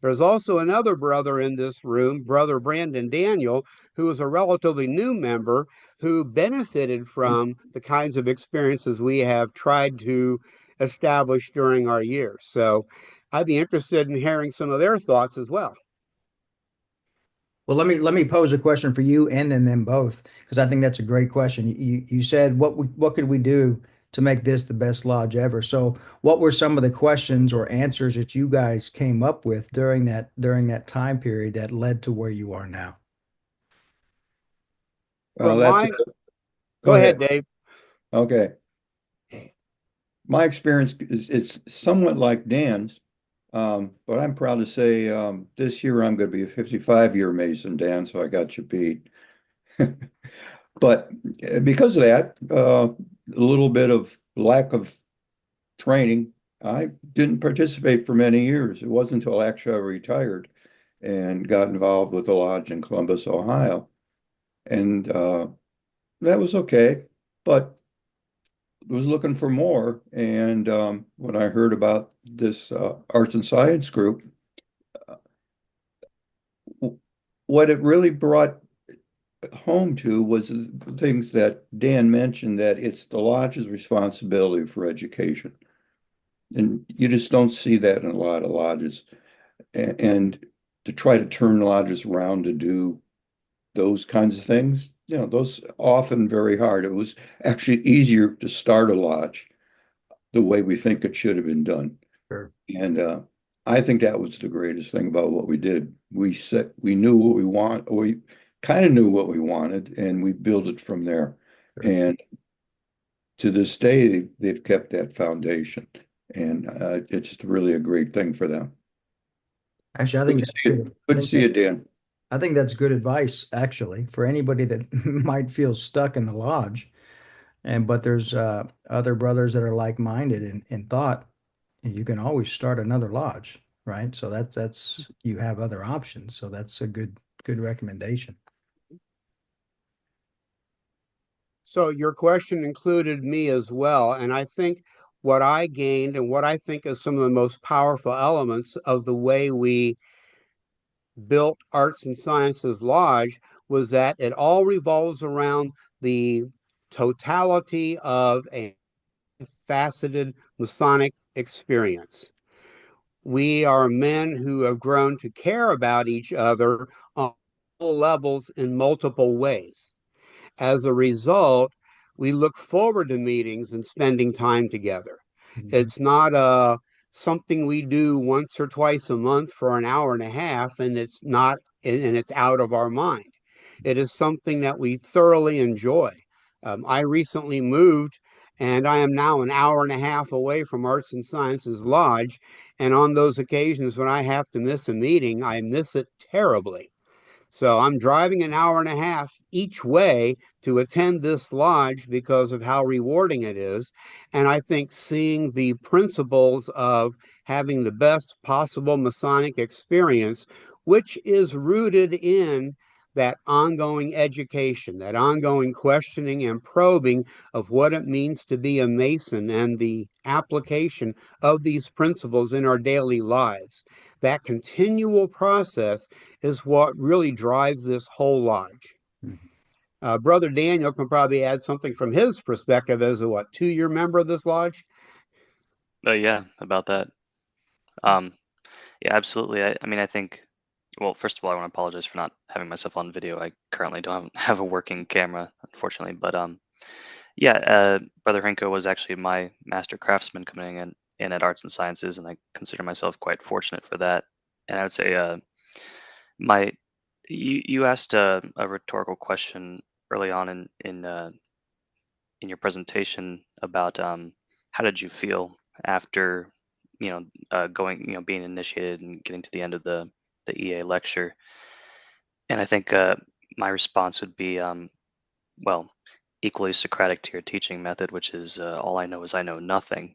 There's also another brother in this room, Brother Brandon Daniel, who is a relatively new member who benefited from the kinds of experiences we have tried to establish during our years. So I'd be interested in hearing some of their thoughts as well. Well, let me pose a question for you and then them both, because I think that's a great question. You said what could we do to make this the best lodge ever? So what were some of the questions or answers that you guys came up with during that time period that led to where you are now? From That's my, go go ahead, ahead. Dave. Okay. My experience is it's somewhat like Dan's, but I'm proud to say this year I'm going to be a 55-year Mason, Dan, so I got you beat. But because of that, a little bit of lack of training, I didn't participate for many years. It wasn't until actually I retired and got involved with the lodge in Columbus, Ohio. And that was okay, but was looking for more. And when I heard about this arts and science group, what it really brought home to was the things that Dan mentioned, that it's the lodge's responsibility for education. And you just don't see that in a lot of lodges. And to try to turn lodges around to do those kinds of things, those often very hard. It was actually easier to start a lodge the way we think it should have been done. Sure. And I think that was the greatest thing about what we did. We knew what we want, or we kind of knew what we wanted, and we built it from there. Sure. And to this day, they've kept that foundation, and it's really a great thing for them. Actually, I think that's good. Good to see you, Dan. I think that's good advice, actually, for anybody that might feel stuck in the lodge. But there's other brothers that are like-minded in thought, and you can always start another lodge, right? So that's you have other options. So that's a good recommendation. So your question included me as well. And I think what I gained and what I think is some of the most powerful elements of the way we built Arts and Sciences Lodge was that it all revolves around the totality of a faceted Masonic experience. We are men who have grown to care about each other on all levels in multiple ways. As a result, we look forward to meetings and spending time together. It's not something we do once or twice a month for an hour and a half, and it's out of our mind. It is something that we thoroughly enjoy. I recently moved, and I am now an hour and a half away from Arts and Sciences Lodge. And on those occasions when I have to miss a meeting, I miss it terribly. So I'm driving an hour and a half each way to attend this lodge because of how rewarding it is. And I think seeing the principles of having the best possible Masonic experience, which is rooted in that ongoing education, that ongoing questioning and probing of what it means to be a Mason and the application of these principles in our daily lives. That continual process is what really drives this whole lodge. Brother Daniel can probably add something from his perspective as a 2-year member of this lodge. Yeah, about that. Yeah, absolutely. I mean, I think, well, first of all, I want to apologize for not having myself on video. I currently don't have a working camera, unfortunately. But yeah, Brother Hrinko was actually my master craftsman coming in at Arts and Sciences, and I consider myself quite fortunate for that. And I would say, my you asked a rhetorical question early on in your presentation about how did you feel after going, being initiated and getting to the end of the EA lecture. And I think my response would be, well, equally Socratic to your teaching method, which is all I know is I know nothing.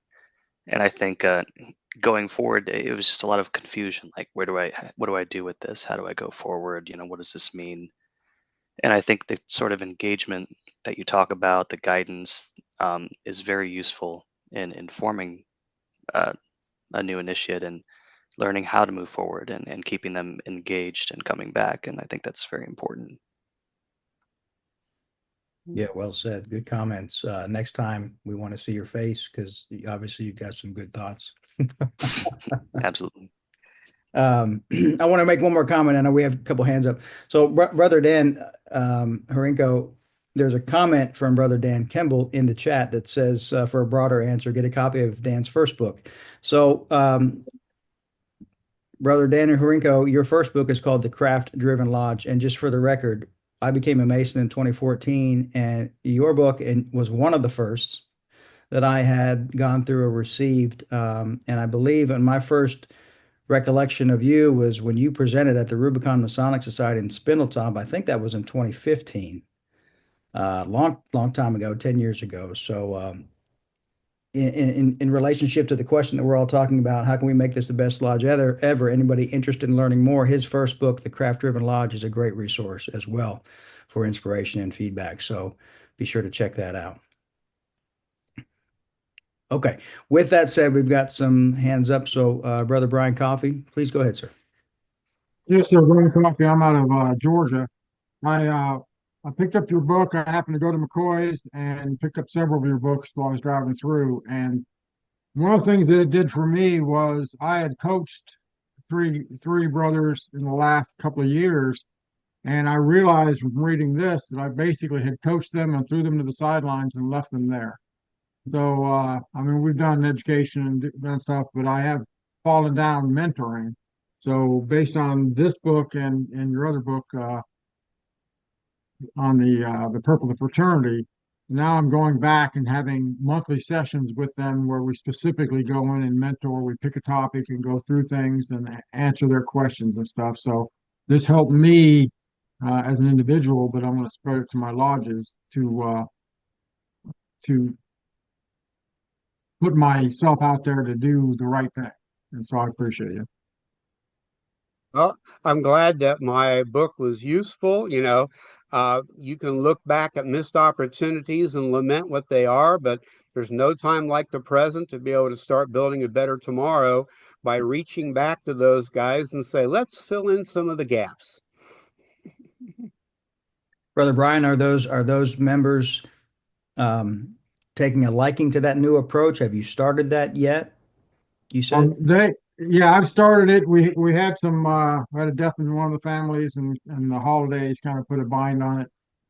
And I think going forward, it was just a lot of confusion. Like, what do I do with this? How do I go forward? What does this mean? And I think the sort of engagement that you talk about, the guidance, is very useful in informing a new initiate and learning how to move forward and keeping them engaged and coming back. And I think that's very important. Yeah, well said. Good comments. Next time we want to see your face because obviously you've got some good thoughts. Absolutely. I want to make one more comment. I know we have a couple hands up. So, Brother Dan Hrinko, there's a comment from Brother Dan Kemble in the chat that says, for a broader answer, get a copy of Dan's first book. So, Brother Dan Hrinko, your first book is called The Craft Driven Lodge. And just for the record, I became a Mason in 2014, and your book was one of the firsts that I had gone through or received. And I believe in my first recollection of you was when you presented at the Rubicon Masonic Society in Spindletop. I think that was in 2015, long time ago, 10 years ago. So in relationship to the question that we're all talking about, how can we make this the best lodge ever? Anybody interested in learning more, his first book, The Craft Driven Lodge, is a great resource as well for inspiration and feedback. So be sure to check that out. Okay. With that said, we've got some hands up. So, Brother Brian Coffey, please go ahead, sir. Yes, sir. Brian Coffey. I'm out of Georgia. I picked up your book. I happened to go to McCoy's and picked up several of your books while I was driving through. And one of the things that it did for me was I had coached three brothers in the last couple of years, and I realized from reading this that I basically had coached them and threw them to the sidelines and left them there. So, I mean, we've done education and done stuff, but I have fallen down mentoring. So, based on this book and your other book on the Purple of Fraternity, now I'm going back and having monthly sessions with them where we specifically go in and mentor. We pick a topic and go through things and answer their questions and stuff. So, this helped me as an individual, but I'm going to spread it to my lodges to put myself out there to do the right thing. And so I appreciate you. Well, I'm glad that my book was useful. You can look back at missed opportunities and lament what they are, but There's no time like the present to be able to start building a better tomorrow by reaching back to those guys and say, let's fill in some of the gaps. Brother Brian, are those members taking a liking to that new approach? Have you started that yet? You said? Yeah, I've started it. We had we had a death in one of the families, and the holidays kind of put a bind on it.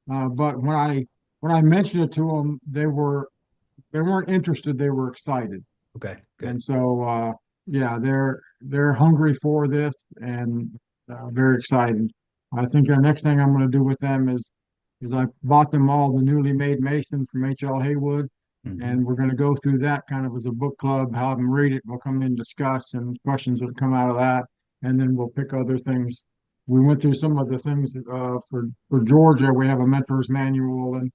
But when I mentioned it to them, they weren't interested. They were excited, Okay, good. and so yeah, they're hungry for this and very excited. I think the next thing I'm going to do with them is I bought them all the newly made Mason from H.L. Haywood. Mhm. And we're going to go through that kind of as a book club, have them read it. We'll come in and discuss and questions that come out of that. And then we'll pick other things. We went through some of the things for Georgia. We have a mentor's manual and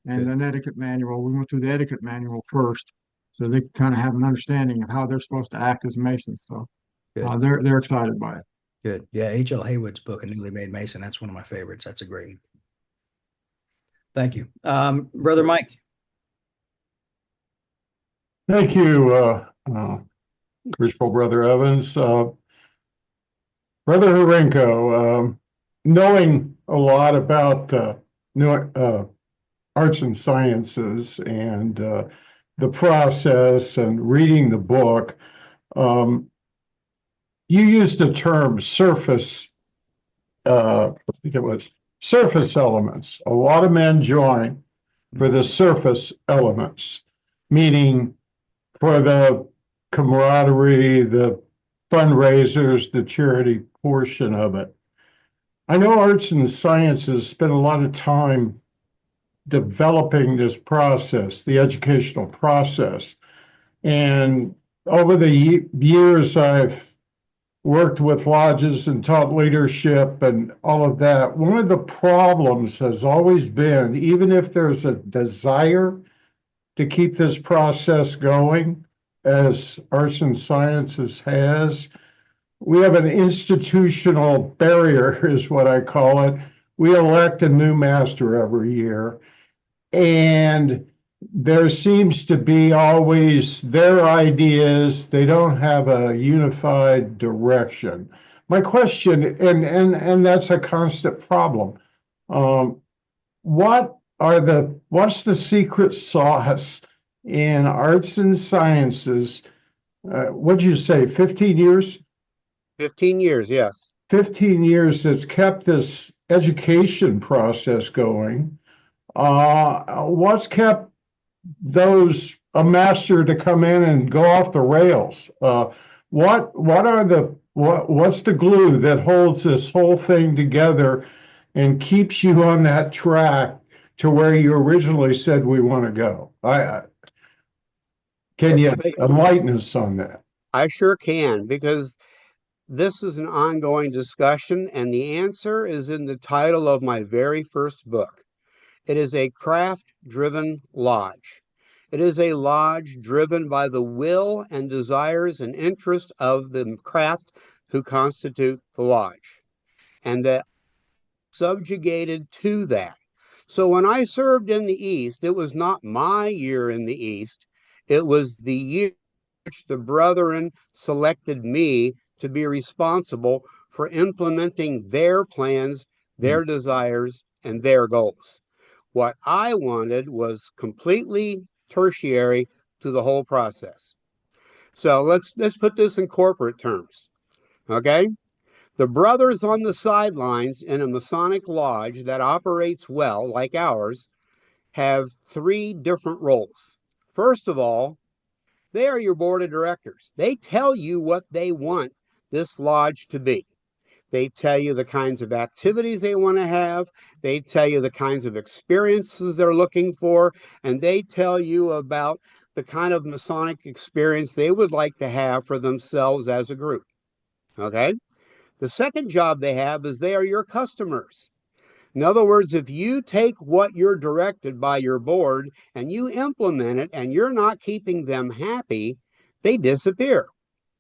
Good. an etiquette manual. We went through the etiquette manual first, so they kind of have an understanding of how they're supposed to act as Masons. So Good. they're excited by it. Good. Yeah, H.L. Haywood's book, A Newly Made Mason, that's one of my favorites. That's a great one. Thank you. Brother Mike. Thank you, Crucible Brother Evans. Brother Hrinko, knowing a lot about new arts and sciences and the process and reading the book, you used the term surface, I think it was surface elements. A lot of men join for the surface elements, meaning for the camaraderie, the fundraisers, the charity portion of it. I know arts and sciences spend a lot of time developing this process, the educational process. And over the years, I've worked with lodges and taught leadership and all of that. One of the problems has always been, even if there's a desire to keep this process going, as arts and sciences has, we have an institutional barrier, is what I call it. We elect a new master every year, and there seems to be always their ideas. They don't have a unified direction. My question, and that's a constant problem. What's the secret sauce in arts and sciences? What'd you say, 15 years? 15 years, yes. 15 years that's kept this education process going. What's kept a master to come in and go off the rails? What's the glue that holds this whole thing together and keeps you on that track to where you originally said we want to go? Can you enlighten us on that? I sure can, because this is an ongoing discussion, and the answer is in the title of my very first book. It is a craft-driven lodge. It is a lodge driven by the will and desires and interest of the craft who constitute the lodge, and that subjugated to that. So when I served in the East, it was not my year in the East. It was the year which the brethren selected me to be responsible for implementing their plans, their desires, and their goals. What I wanted was completely tertiary to the whole process. So let's put this in corporate terms. Okay? The brothers on the sidelines in a Masonic lodge that operates well, like ours, have three different roles. First of all, they are your board of directors. They tell you what they want this lodge to be. They tell you the kinds of activities they want to have. They tell you the kinds of experiences they're looking for. And they tell you about the kind of Masonic experience they would like to have for themselves as a group. Okay? The second job they have is they are your customers. In other words, if you take what you're directed by your board and you implement it and you're not keeping them happy, they disappear.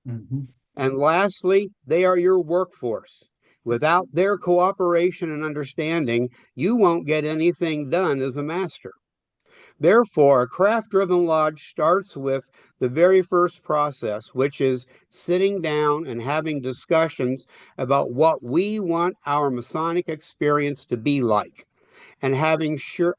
Mm-hmm. And lastly, they are your workforce. Without their cooperation and understanding, you won't get anything done as a master. Therefore, a craft-driven lodge starts with the very first process, which is sitting down and having discussions about what we want our Masonic experience to be like, and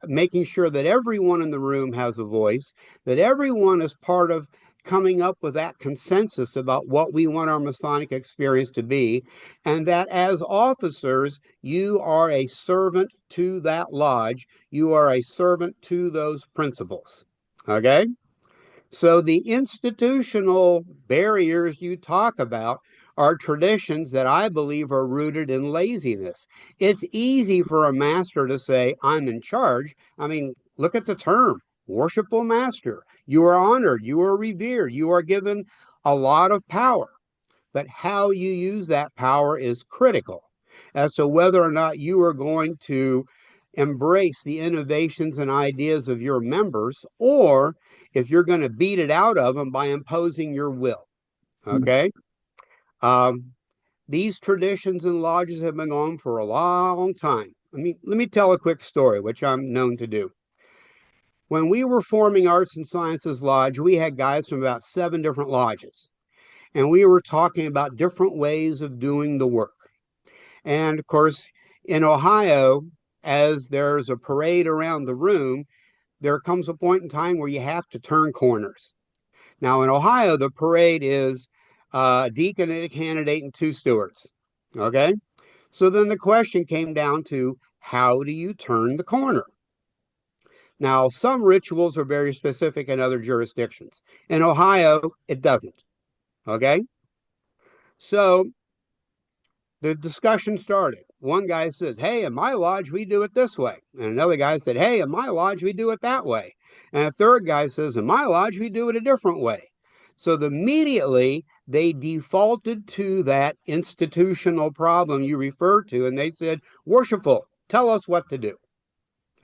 making sure that everyone in the room has a voice, that everyone is part of coming up with that consensus about what we want our Masonic experience to be, and that as officers, you are a servant to that lodge. You are a servant to those principles. Okay? So the institutional barriers you talk about are traditions that I believe are rooted in laziness. It's easy for a master to say, I'm in charge. I mean, look at the term, worshipful master. You are honored, you are revered, you are given a lot of power. But how you use that power is critical as to whether or not you are going to embrace the innovations and ideas of your members, or if you're going to beat it out of them by imposing your will. Okay. These traditions and lodges have been going for a long time. Let me tell a quick story, which I'm known to do. When we were forming Arts and Sciences Lodge, we had guys from about 7 different lodges, and we were talking about different ways of doing the work. And of course, in Ohio, as there's a parade around the room, there comes a point in time where you have to turn corners. Now, in Ohio, the parade is a deacon and a candidate and 2 stewards. Okay? So then the question came down to, how do you turn the corner? Now, some rituals are very specific in other jurisdictions. In Ohio, it doesn't. Okay? So the discussion started. One guy says, hey, in my lodge, we do it this way. And another guy said, hey, in my lodge, we do it that way. And a third guy says, in my lodge, we do it a different way. So immediately they defaulted to that institutional problem you referred to, and they said, worshipful, tell us what to do.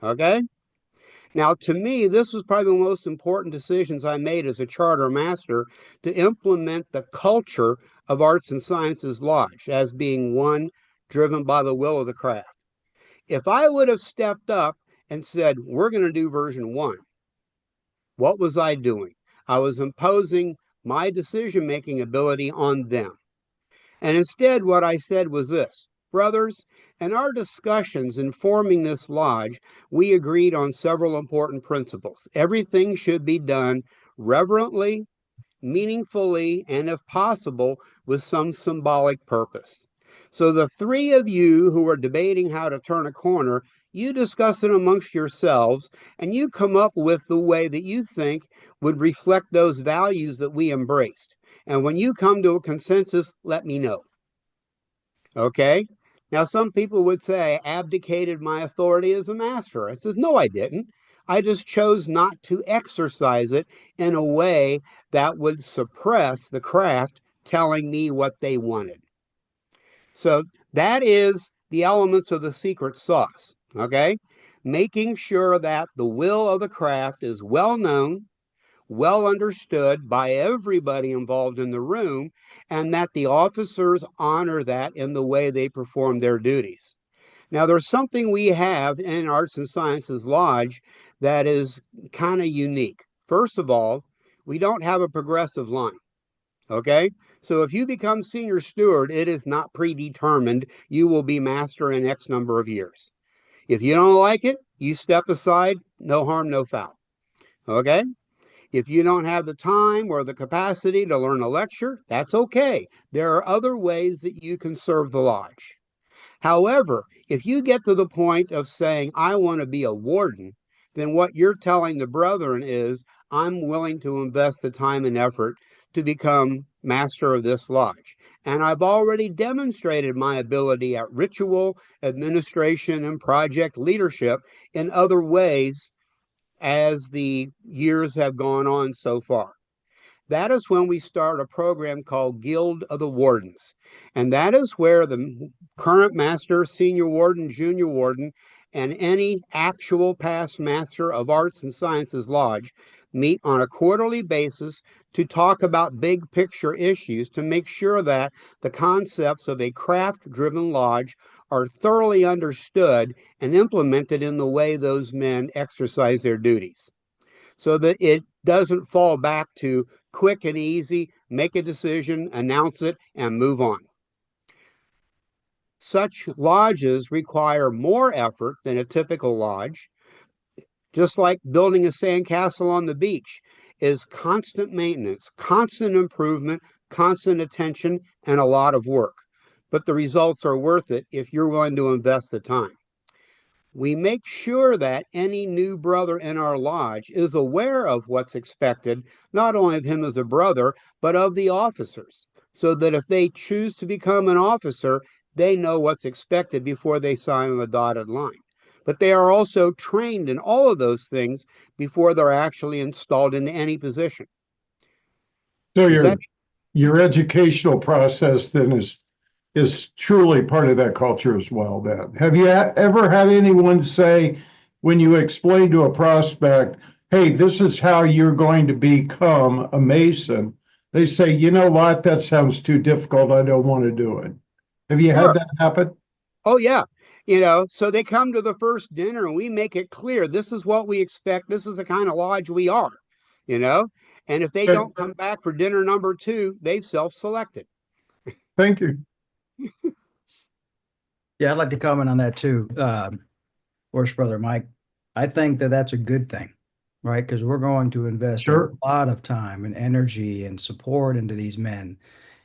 Okay? Now, to me, this was probably the most important decisions I made as a charter master, to implement the culture of Arts and Sciences Lodge as being one driven by the will of the craft. If I would have stepped up and said, we're going to do version 1, what was I doing? I was imposing my decision-making ability on them. And instead, what I said was this: brothers, in our discussions in forming this lodge, we agreed on several important principles. Everything should be done reverently, meaningfully, and if possible, with some symbolic purpose. So the 3 of you who are debating how to turn a corner, you discuss it amongst yourselves, and you come up with the way that you think would reflect those values that we embraced. And when you come to a consensus, let me know. Okay? Now, some people would say I abdicated my authority as a master. I says, no, I didn't. I just chose not to exercise it in a way that would suppress the craft telling me what they wanted. So that is the elements of the secret sauce. Okay? Making sure that the will of the craft is well known, well understood by everybody involved in the room, and that the officers honor that in the way they perform their duties. Now, there's something we have in Arts and Sciences Lodge that is kind of unique. First of all, we don't have a progressive line. Okay? So if you become senior steward, it is not predetermined. You will be master in X number of years. If you don't like it, you step aside, no harm, no foul. Okay? If you don't have the time or the capacity to learn a lecture, that's okay. There are other ways that you can serve the lodge. However, if you get to the point of saying, I want to be a warden, then what you're telling the brethren is, I'm willing to invest the time and effort to become master of this lodge. And I've already demonstrated my ability at ritual, administration, and project leadership in other ways as the years have gone on so far. That is when we start a program called Guild of the Wardens. And that is where the current master, senior warden, junior warden, and any actual past master of Arts and Sciences Lodge meet on a quarterly basis to talk about big picture issues, to make sure that the concepts of a craft-driven lodge are thoroughly understood and implemented in the way those men exercise their duties. so that it doesn't fall back to quick and easy, make a decision, announce it, and move on. Such lodges require more effort than a typical lodge. Just like building a sandcastle on the beach is constant maintenance, constant improvement, constant attention, and a lot of work. But the results are worth it if you're willing to invest the time. We make sure that any new brother in our lodge is aware of what's expected, not only of him as a brother, but of the officers, so that if they choose to become an officer, they know what's expected before they sign on the dotted line. But they are also trained in all of those things before they're actually installed into any position. So Is that your educational process then is truly part of that culture as well then. Have you ever had anyone say, when you explain to a prospect, hey, this is how you're going to become a Mason, they say, you know what, that sounds too difficult, I don't want to do it. Have you had Sure. that happen? Oh, yeah. So they come to the first dinner and we make it clear this is what we expect. This is the kind of lodge we are, you know. And if they don't come back for dinner number 2, they've self-selected. Thank you. Yeah, I'd like to comment on that too. Worst brother Mike, I think that that's a good thing, right? Because we're going to invest Sure. a lot of time and energy and support into these men.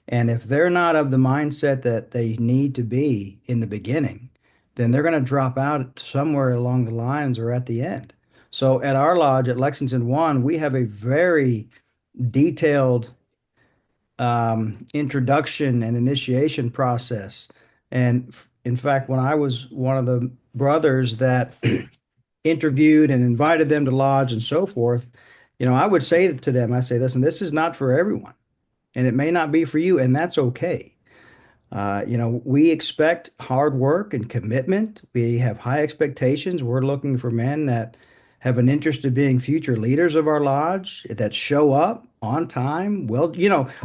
And if they're not of the mindset that they need to be in the beginning, then they're going to drop out somewhere along the lines or at the end. So at our lodge at Lexington 1, we have a very detailed introduction and initiation process. And in fact, when I was one of the brothers that interviewed and invited them to lodge and so forth, I would say to them, I say, listen, this is not for everyone, and it may not be for you, and that's okay. We expect hard work and commitment. We have high expectations. We're looking for men that have an interest in being future leaders of our lodge, that show up on time. Well,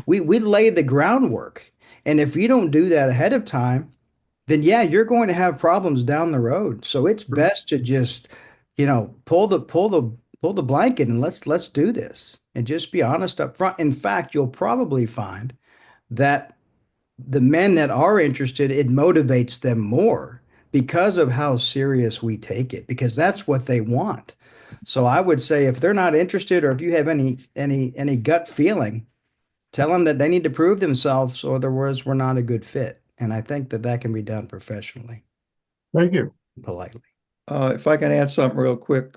we lay the groundwork. And if you don't do that ahead of time, then yeah, you're going to have problems down the road. So it's best to just, pull the blanket and let's do this and just be honest up front. In fact, you'll probably find that the men that are interested, it motivates them more because of how serious we take it, because that's what they want. So I would say if they're not interested, or if you have any gut feeling, tell them that they need to prove themselves, or otherwise we're not a good fit. And I think that that can be done professionally, Thank you. politely. If I can add something real quick,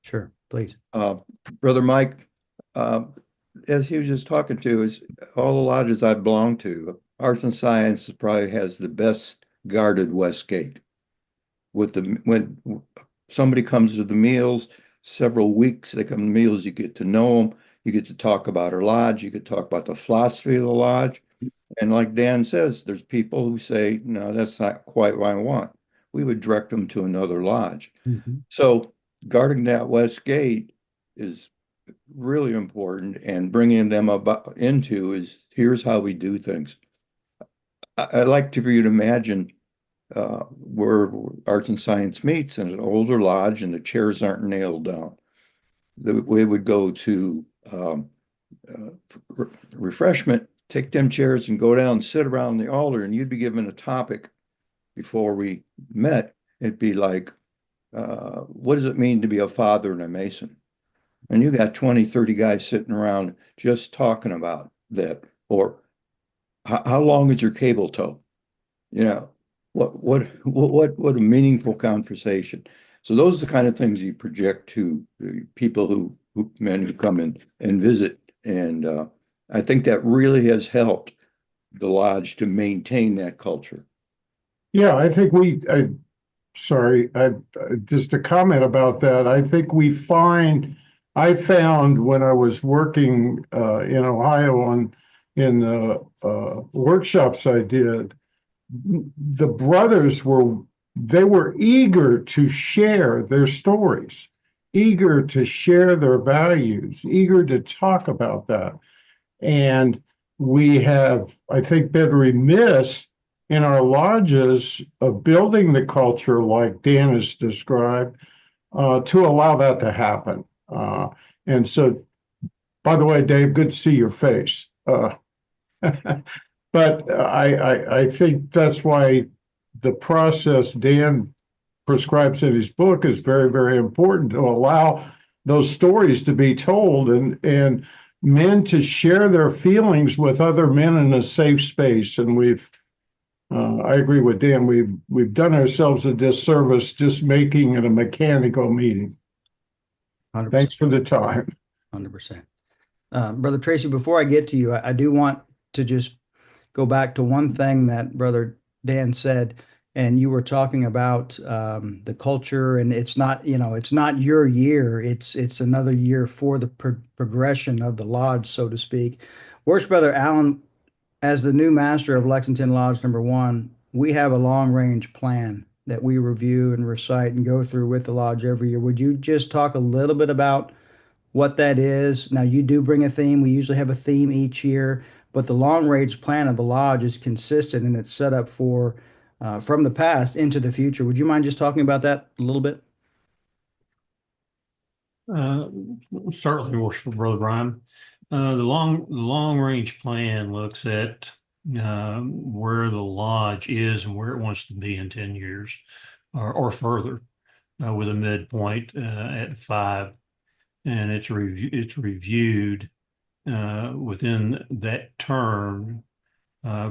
Sure, please. Brother Mike, as he was just talking to, is all the lodges I belong to, Arts and Science probably has the best guarded West Gate. When somebody comes to the meals, several weeks they come to meals, you get to know them, you get to talk about our lodge, you could talk about the philosophy of the lodge. And like Dan says, there's people who say, no, that's not quite what I want. We would direct them to another lodge. Mhm. So guarding that West Gate is really important, and bringing them into is, here's how we do things. I'd like for you to imagine where Arts and Science meets in an older lodge and the chairs aren't nailed down. We would go to refreshment, take them chairs and go down and sit around the altar, and you'd be given a topic before we met. It'd be like, what does it mean to be a father and a Mason? And you got 20, 30 guys sitting around just talking about that. Or how long is your cable tow? What a meaningful conversation. So those are the kind of things you project to people men who come in and visit. And I think that really has helped the lodge to maintain that culture. Yeah, I think just a comment about that. I think I found when I was working in Ohio in the workshops I did, the brothers were eager to share their stories, eager to share their values, eager to talk about that. And we have, I think, been remiss in our lodges of building the culture like Dan has described, to allow that to happen. And so, by the way, Dave, good to see your face. But I think that's why the process Dan prescribes in his book is very, very important, to allow those stories to be told and men to share their feelings with other men in a safe space. And I agree with Dan, we've done ourselves a disservice just making it a mechanical meeting. 100%. Thanks for the time. 100%. Brother Tracy, before I get to you, I do want to just go back to one thing that Brother Dan said, and you were talking about the culture, and it's not, it's not your year. It's another year for the progression of the lodge, so to speak. Worship Brother Allen, as the new master of Lexington Lodge #1, we have a long-range plan that we review and recite and go through with the lodge every year. Would you just talk a little bit about what that is? Now, you do bring a theme. We usually have a theme each year, but the long-range plan of the lodge is consistent and it's set up for from the past into the future. Would you mind just talking about that a little bit? Certainly, Worshipful Brother Brian. The long range plan looks at where the lodge is and where it wants to be in 10 years or further, with a midpoint at 5. And it's reviewed within that term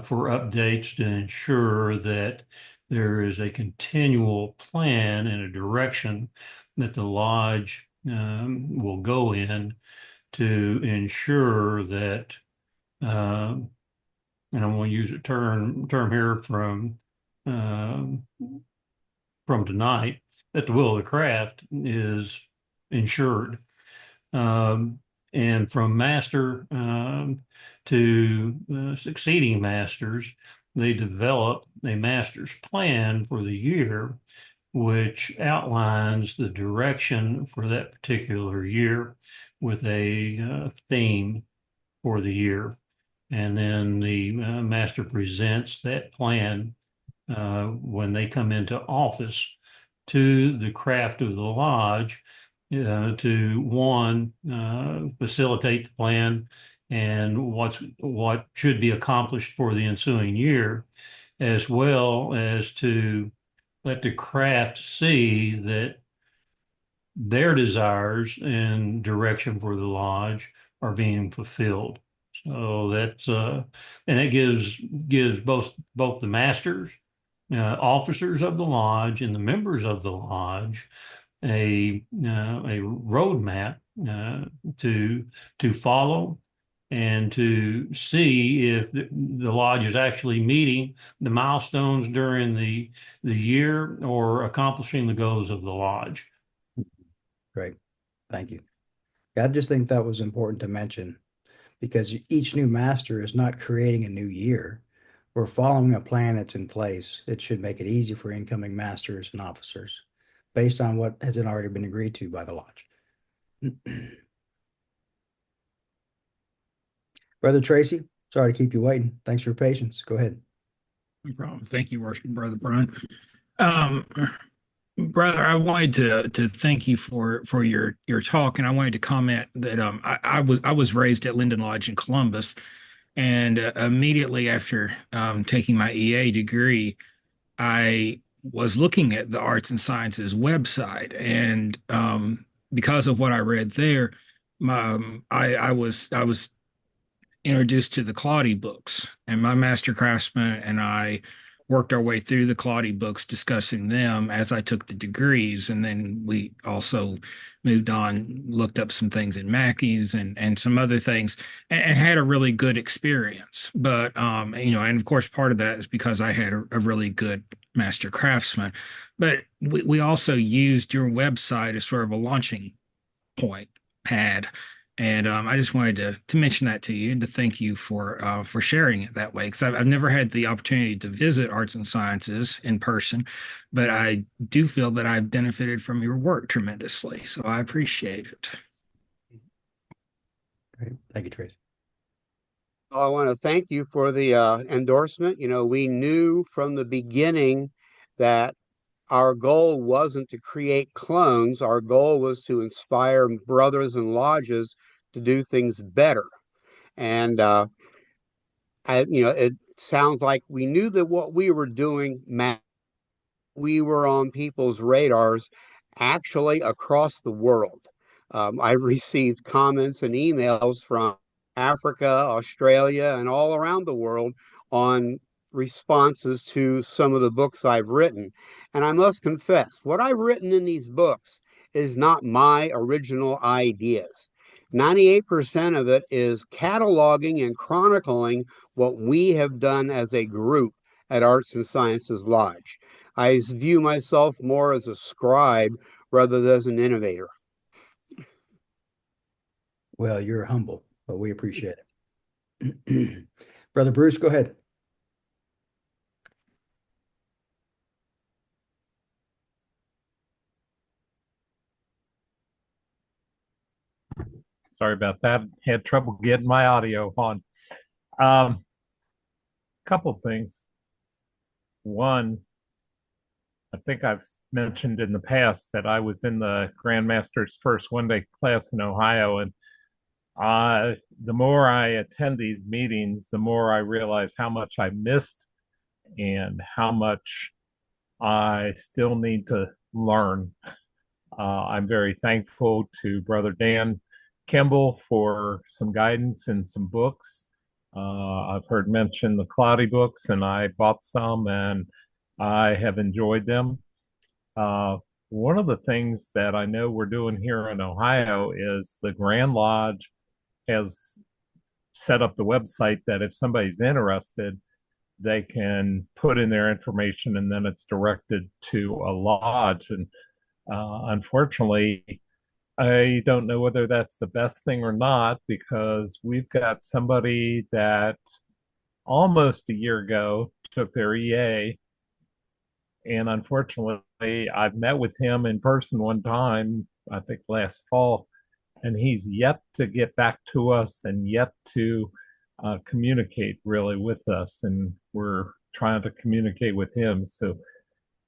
for updates to ensure that there is a continual plan and a direction that the lodge will go in to ensure that, and I'm going to use a term here from tonight, that the will of the craft is ensured. And from master to succeeding masters, they develop a master's plan for the year, which outlines the direction for that particular year with a theme for the year. And then the master presents that plan when they come into office to the craft of the lodge to facilitate the plan and what should be accomplished for the ensuing year, as well as to let the craft see that their desires and direction for the lodge are being fulfilled. So that's and it gives both the masters, officers of the lodge, and the members of the lodge a roadmap to follow and to see if the lodge is actually meeting the milestones during the year or accomplishing the goals of the lodge. Great. Thank you. I just think that was important to mention, because each new master is not creating a new year. We're following a plan that's in place. It should make it easy for incoming masters and officers based on what has already been agreed to by the lodge. Brother Tracy, sorry to keep you waiting. Thanks for your patience. Go ahead. No problem. Thank you, Worship Brother Brian. Brother, I wanted to thank you for your talk, and I wanted to comment that I was raised at Linden Lodge in Columbus, and immediately after taking my EA degree, I was looking at the Arts and Sciences website, and because of what I read there, I was introduced to the Claudy books, and my master craftsman and I worked our way through the Claudy books, discussing them as I took the degrees. And then we also moved on, looked up some things in Mackey's and some other things, and had a really good experience. But, and of course, part of that is because I had a really good master craftsman. But we also used your website as sort of a launching point pad. And I just wanted to mention that to you and to thank you for sharing it that way, because I've never had the opportunity to visit Arts and Sciences in person, but I do feel that I've benefited from your work tremendously. So I appreciate it. Great. Thank you, Tracy. I want to thank you for the endorsement. We knew from the beginning that our goal wasn't to create clones. Our goal was to inspire brothers and lodges to do things better. And it sounds like we knew that what we were doing mattered. We were on people's radars actually across the world. I've received comments and emails from Africa, Australia, and all around the world on responses to some of the books I've written. And I must confess, what I've written in these books is not my original ideas. 98% of it is cataloging and chronicling what we have done as a group at Arts and Sciences Lodge. I view myself more as a scribe rather than as an innovator. Well, you're humble, but we appreciate it. Brother Bruce, go ahead. Sorry about that. Had trouble getting my audio on. Couple things. One, I think I've mentioned in the past that I was in the Grandmaster's first one-day class in Ohio, and the more I attend these meetings, the more I realize how much I missed and how much I still need to learn. I'm very thankful to Brother Dan Kimball for some guidance and some books. I've heard mention the Cloudy books, and I bought some, and I have enjoyed them. One of the things that I know we're doing here in Ohio is the Grand Lodge has set up the website that if somebody's interested, they can put in their information and then it's directed to a lodge. And unfortunately, I don't know whether that's the best thing or not, because we've got somebody that almost a year ago took their EA. And unfortunately, I've met with him in person one time, I think last fall, and he's yet to get back to us and yet to communicate really with us. And we're trying to communicate with him. So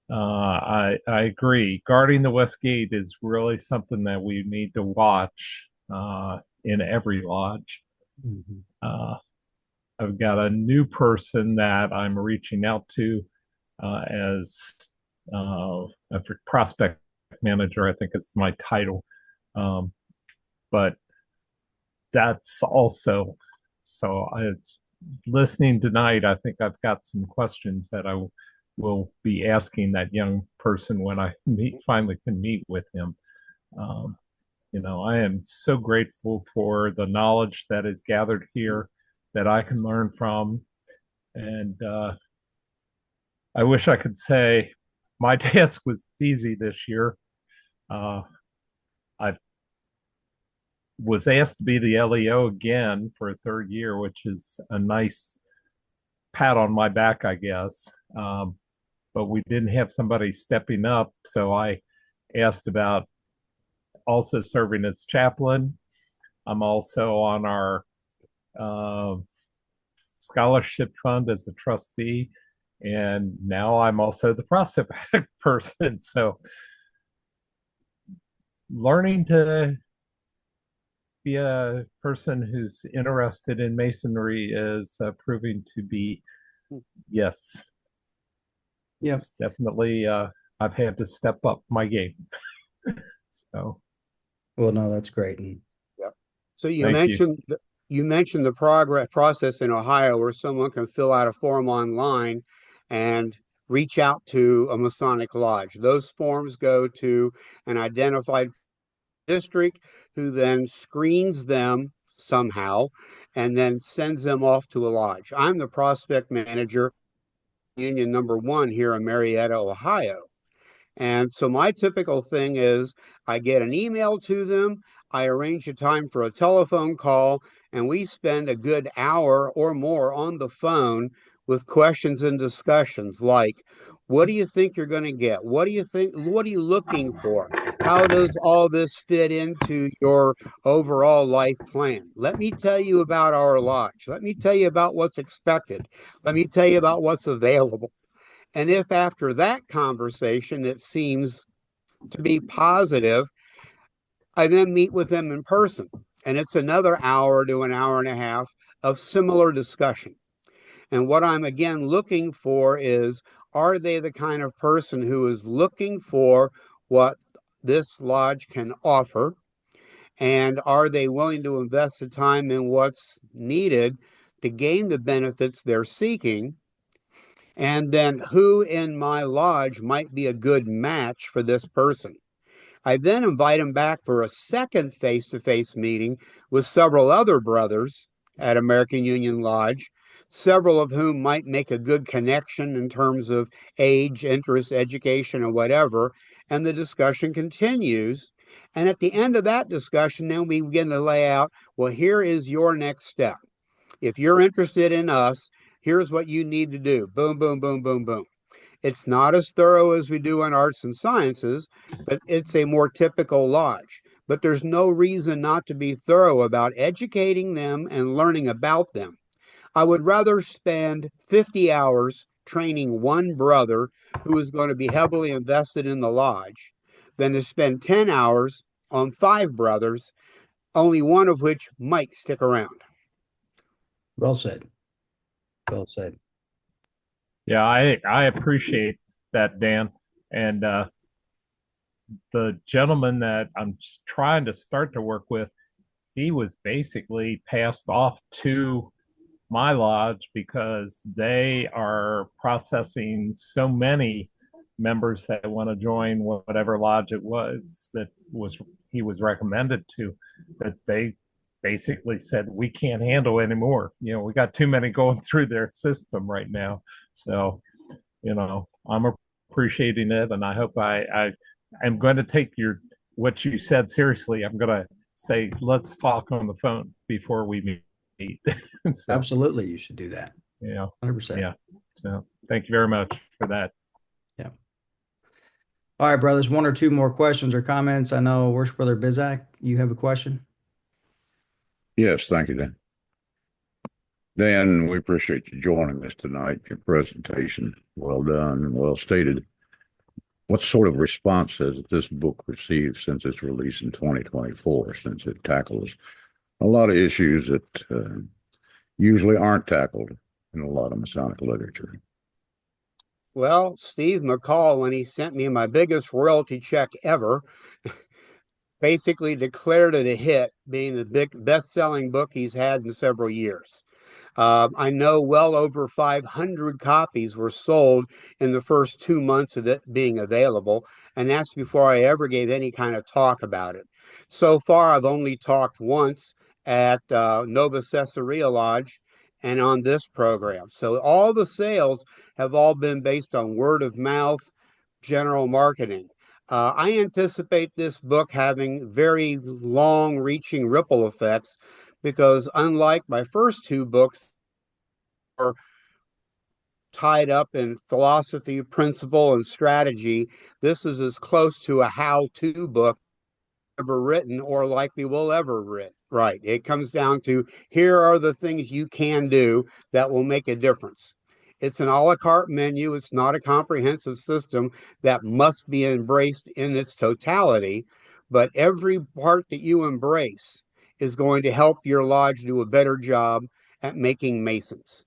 I agree. Guarding the West Gate is really something that we need to watch in every lodge. I've got a new person that I'm reaching out to as a prospect manager, I think is my title. But that's also, so listening tonight, I think I've got some questions that I will be asking that young person when I finally can meet with him. I am so grateful for the knowledge that is gathered here that I can learn from. And I wish I could say my task was easy this year. I was asked to be the LEO again for a third year, which is a nice pat on my back, I guess. But we didn't have somebody stepping up, so I asked about also serving as chaplain. I'm also on our scholarship fund as a trustee, and now I'm also the prospect person. So learning to be a person who's interested in Masonry is proving to be, yes. Yeah, It's definitely, I've had to step up my game. So, well, no, that's great. And Yep. So you mentioned the process in Ohio where someone can fill out a form online and reach out to a Masonic lodge. Those forms go to an identified district who then screens them somehow and then sends them off to a lodge. I'm the prospect manager, Union number 1 here in Marietta, Ohio. And so my typical thing is I get an email to them, I arrange a time for a telephone call, and we spend a good hour or more on the phone with questions and discussions like, what do you think you're going to get? What do you think? What are you looking for? How does all this fit into your overall life plan? Let me tell you about our lodge. Let me tell you about what's expected. Let me tell you about what's available. And if after that conversation it seems to be positive, I then meet with them in person. And it's another hour to an hour and a half of similar discussion. And what I'm again looking for is, are they the kind of person who is looking for what this lodge can offer? And are they willing to invest the time in what's needed to gain the benefits they're seeking? And then who in my lodge might be a good match for this person? I then invite them back for a second face-to-face meeting with several other brothers at American Union Lodge, several of whom might make a good connection in terms of age, interest, education, or whatever. And the discussion continues. And at the end of that discussion, then we begin to lay out, well, here is your next step. If you're interested in us, here's what you need to do. Boom, boom, boom, boom, boom. It's not as thorough as we do in arts and sciences, but it's a more typical lodge. But there's no reason not to be thorough about educating them and learning about them. I would rather spend 50 hours training one brother who is going to be heavily invested in the lodge than to spend 10 hours on 5 brothers, only one of which might stick around. Well said. Well said. Yeah, I appreciate that, Dan. And the gentleman that I'm trying to start to work with, he was basically passed off to my lodge because they are processing so many members that want to join whatever lodge it was that was he was recommended to, that they basically said we can't handle anymore. You know, we got too many going through their system right now. So, you know, I'm appreciating it, and I hope I am going to take what you said seriously. I'm going to say let's talk on the phone before we meet. So, Absolutely, you should do that. yeah, 100%. yeah. So thank you very much for that. Yeah. All right, brothers, 1 or 2 more questions or comments. I know Worship Brother Bizak, you have a question? Yes, thank you, Dan. Dan, we appreciate you joining us tonight. Your presentation, well done and well stated. What sort of response has this book received since its release in 2024, since it tackles a lot of issues that usually aren't tackled in a lot of Masonic literature? Well, Steve McCall, when he sent me my biggest royalty check ever, basically declared it a hit, being the best-selling book he's had in several years. I know well over 500 copies were sold in the first 2 months of it being available, and that's before I ever gave any kind of talk about it. So far, I've only talked once at Nova Caesarea Lodge and on this program. So all the sales have all been based on word of mouth, general marketing. I anticipate this book having very long-reaching ripple effects because unlike my first 2 books are tied up in philosophy, principle, and strategy, this is as close to a how-to book ever written or likely will ever write. It comes down to, here are the things you can do that will make a difference. It's an a la carte menu. It's not a comprehensive system that must be embraced in its totality, but every part that you embrace is going to help your lodge do a better job at making Masons.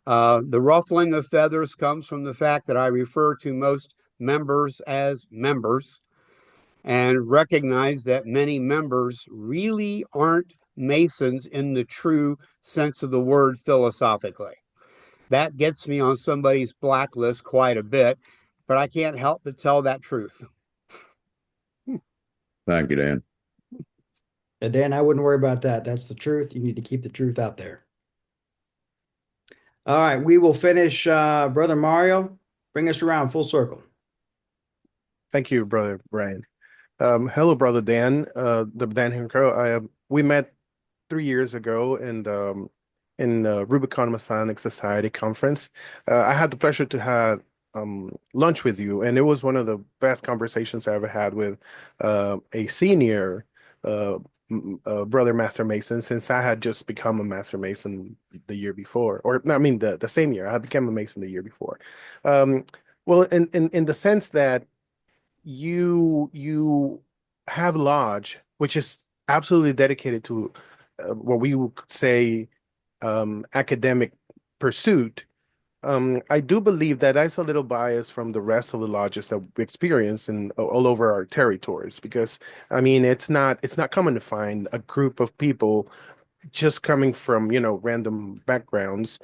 The ruffling of feathers comes from the fact that I refer to most members as members and recognize that many members really aren't Masons in the true sense of the word philosophically. That gets me on somebody's blacklist quite a bit, but I can't help but tell that truth. Thank you, Dan. And Dan, I wouldn't worry about that. That's the truth. You need to keep the truth out there. All right, we will finish. Brother Mario, bring us around full circle. Thank you, Brother Brian. Hello, Brother Dan. The Dan Hrinko. We met 3 years ago in Rubicon Masonic Society conference. I had the pleasure to have lunch with you, and it was one of the best conversations I ever had with a senior brother Master Mason, since I had just become a Master Mason the year before, or I mean the same year. I became a Mason the year before. Well, in the sense that you have lodge, which is absolutely dedicated to what we would say academic pursuit. I do believe that that's a little biased from the rest of the lodges that we experience in all over our territories, because I mean it's not common to find a group of people just coming from, random backgrounds,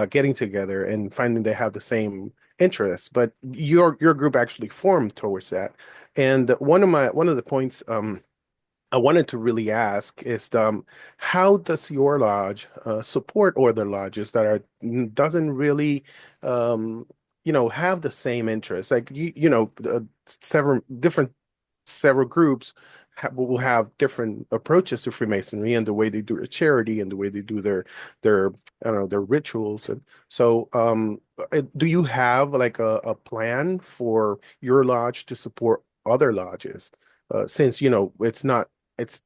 getting together and finding they have the same interests. But your group actually formed towards that. And one of the points I wanted to really ask is how does your lodge support other lodges that are doesn't really have the same interests? Like several groups will have different approaches to Freemasonry and the way they do their charity and the way they do their I don't know, their rituals. And so do you have like a plan for your lodge to support other lodges? Since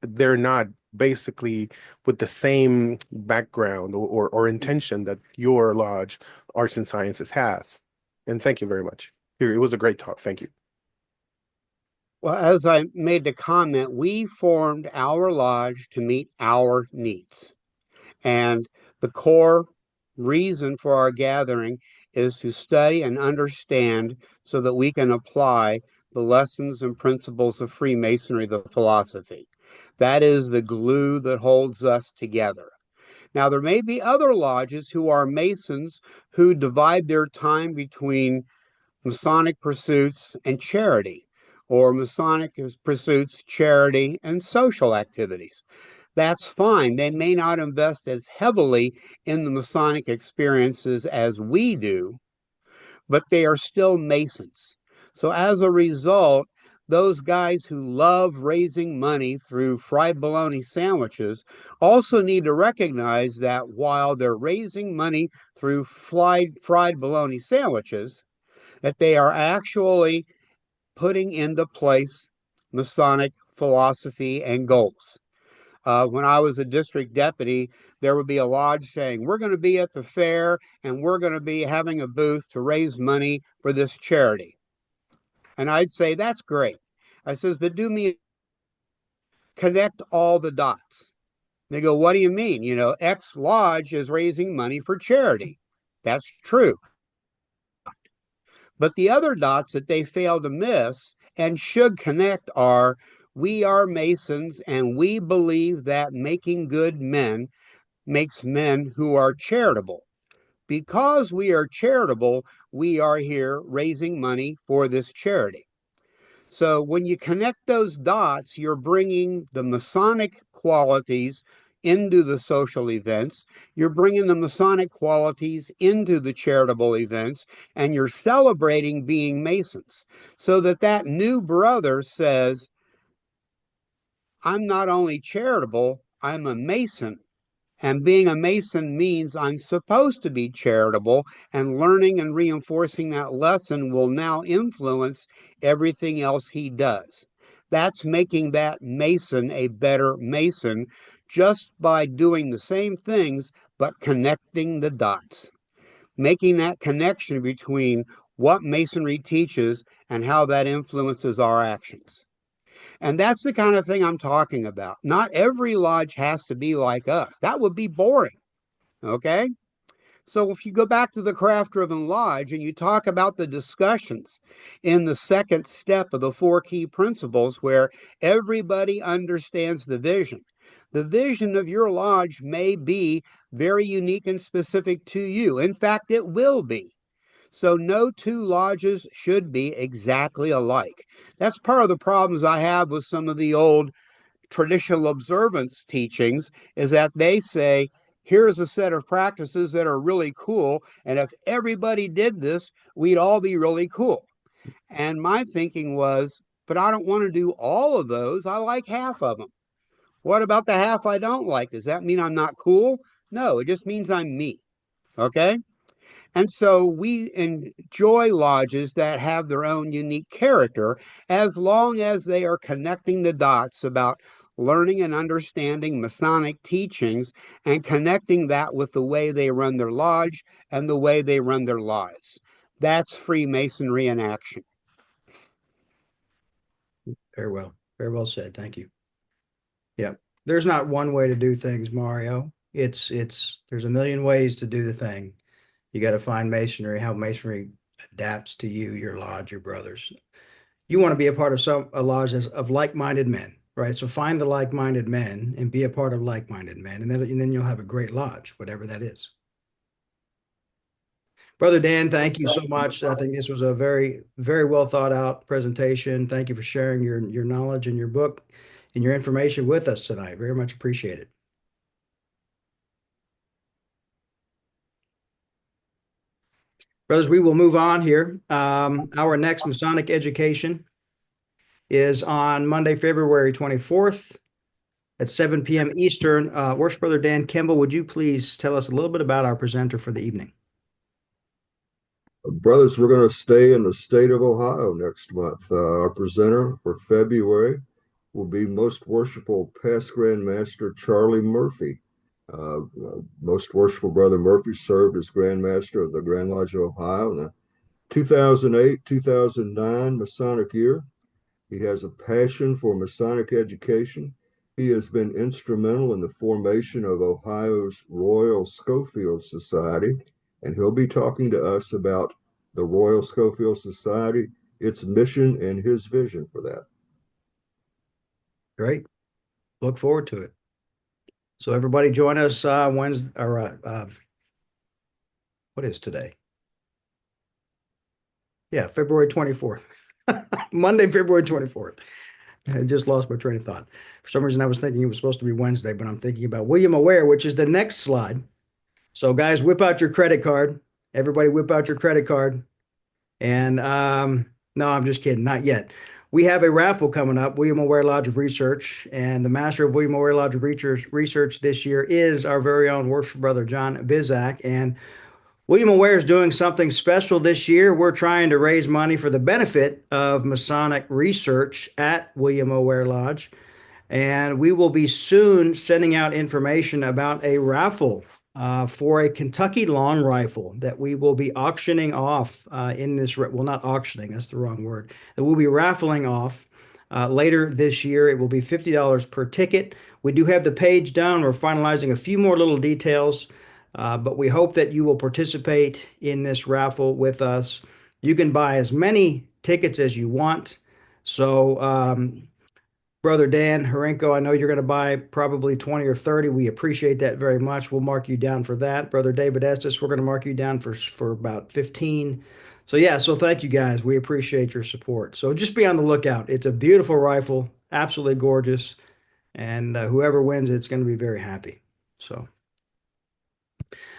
they're not basically with the same background or intention that your lodge Arts and Sciences has. And thank you very much. It was a great talk. Thank you. Well, as I made the comment, we formed our lodge to meet our needs. And the core reason for our gathering is to study and understand so that we can apply the lessons and principles of Freemasonry, the philosophy. That is the glue that holds us together. Now, there may be other lodges who are Masons who divide their time between Masonic pursuits and charity, or Masonic pursuits, charity, and social activities. That's fine. They may not invest as heavily in the Masonic experiences as we do, but they are still Masons. So as a result, those guys who love raising money through fried bologna sandwiches also need to recognize that while they're raising money through fried bologna sandwiches, that they are actually putting into place Masonic philosophy and goals. When I was a district deputy, there would be a lodge saying, we're going to be at the fair and we're going to be having a booth to raise money for this charity. And I'd say, that's great. I says, but do me, connect all the dots. They go, what do you mean? X lodge is raising money for charity. That's true. But the other dots that they fail to miss and should connect are, we are Masons and we believe that making good men makes men who are charitable. Because we are charitable, we are here raising money for this charity. So when you connect those dots, you're bringing the Masonic qualities into the social events, you're bringing the Masonic qualities into the charitable events, and you're celebrating being Masons, so that new brother says, I'm not only charitable, I'm a Mason. And being a Mason means I'm supposed to be charitable, and learning and reinforcing that lesson will now influence everything else he does. That's making that Mason a better Mason, just by doing the same things, but connecting the dots. Making that connection between what Masonry teaches and how that influences our actions. And that's the kind of thing I'm talking about. Not every lodge has to be like us. That would be boring. Okay? So if you go back to the craft-driven lodge and you talk about the discussions in the second step of the 4 key principles, where everybody understands the vision of your lodge may be very unique and specific to you. In fact, it will be. So no 2 lodges should be exactly alike. That's part of the problems I have with some of the old traditional observance teachings, is that they say, here's a set of practices that are really cool, and if everybody did this, we'd all be really cool. And my thinking was, but I don't want to do all of those. I like half of them. What about the half I don't like? Does that mean I'm not cool? No, it just means I'm me. Okay? And so we enjoy lodges that have their own unique character, as long as they are connecting the dots about learning and understanding Masonic teachings and connecting that with the way they run their lodge and the way they run their lives. That's Freemasonry in action. Very well said. Thank you. Yeah, there's not one way to do things, Mario. There's a million ways to do the thing. You got to find masonry, how masonry adapts to you, your lodge, your brothers. You want to be a part of a lodge of like-minded men, right? So find the like-minded men and be a part of like-minded men, and then you'll have a great lodge, whatever that is. Brother Dan, thank you so much. I think this was a very, very well thought out presentation. Thank you for sharing your knowledge and your book and your information with us tonight. Very much appreciated. Brothers, we will move on here. Our next Masonic education is on Monday, February 24th at 7 p.m. Eastern. Worship Brother Dan Kimball, would you please tell us a little bit about our presenter for the evening? Brothers, we're going to stay in the state of Ohio next month. Our presenter for February will be Most Worshipful Past Grand Master Charlie Murphy. Most Worshipful Brother Murphy served as Grand Master of the Grand Lodge of Ohio in the 2008-2009 Masonic year. He has a passion for Masonic education. He has been instrumental in the formation of Ohio's Royal Schofield Society, and he'll be talking to us about the Royal Schofield Society, its mission, and his vision for that. Great. Look forward to it. So everybody join us Wednesday, or what is today? Yeah, February 24th. Monday, February 24th. I just lost my train of thought. For some reason, I was thinking it was supposed to be Wednesday, but I'm thinking about William Ware, which is the next slide. So guys, whip out your credit card. Everybody whip out your credit card. And no, I'm just kidding. Not yet. We have a raffle coming up, William Ware Lodge of Research. And the master of William Ware Lodge of Research this year is our very own worship brother, John Bizak. And William Ware is doing something special this year. We're trying to raise money for the benefit of Masonic research at William Ware Lodge. And we will be soon sending out information about a raffle for a Kentucky long rifle that we will be auctioning off in this, well, not auctioning, that's the wrong word, that we'll be raffling off later this year. It will be $50 per ticket. We do have the page done. We're finalizing a few more little details, but we hope that you will participate in this raffle with us. You can buy as many tickets as you want. So, Brother Dan, Hrinko, I know you're going to buy probably 20 or 30. We appreciate that very much. We'll mark you down for that. Brother David Estes, we're going to mark you down for about 15. So yeah, so thank you guys. We appreciate your support. So just be on the lookout. It's a beautiful rifle, absolutely gorgeous. And whoever wins, it's going to be very happy. So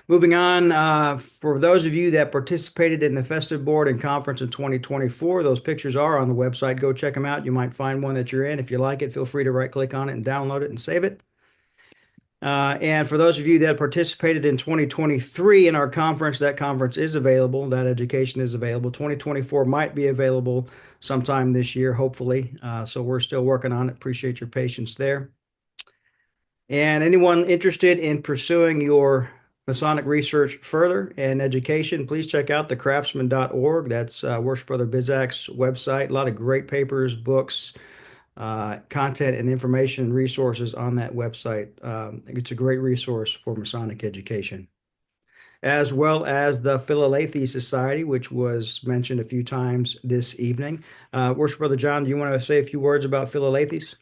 moving on, for those of you that participated in the Festive Board and Conference in 2024, those pictures are on the website. Go check them out. You might find one that you're in. If you like it, feel free to right-click on it and download it and save it. And for those of you that participated in 2023 in our conference, that conference is available. That education is available. 2024 might be available sometime this year, hopefully. So we're still working on it. Appreciate your patience there. And anyone interested in pursuing your Masonic research further and education, please check out thecraftsman.org. That's Worship Brother Bizak's website. A lot of great papers, books, content and information and resources on that website. It's a great resource for Masonic education, as well as the Philalethes Society, which was mentioned a few times this evening. Worship Brother John, do you want to say a few words about Philalethes?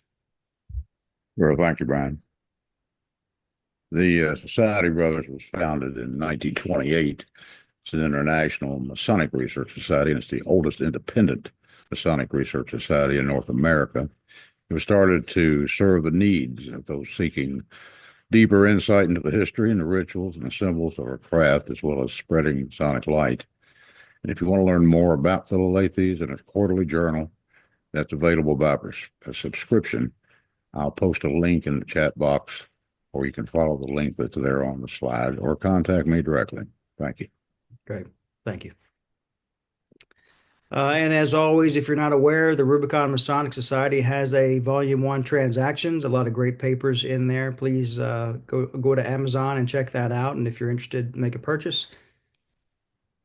Well, thank you, Brian. The Society, brothers, was founded in 1928. It's an international Masonic research society, and it's the oldest independent Masonic research society in North America. It was started to serve the needs of those seeking deeper insight into the history and the rituals and the symbols of our craft, as well as spreading Masonic light. And if you want to learn more about Philalethes and its quarterly journal, that's available by a subscription. I'll post a link in the chat box, or you can follow the link that's there on the slide, or contact me directly. Thank you. Great. Thank you. And as always, if you're not aware, the Rubicon Masonic Society has a Volume 1 Transactions, a lot of great papers in there. Please go to Amazon and check that out. And if you're interested, make a purchase.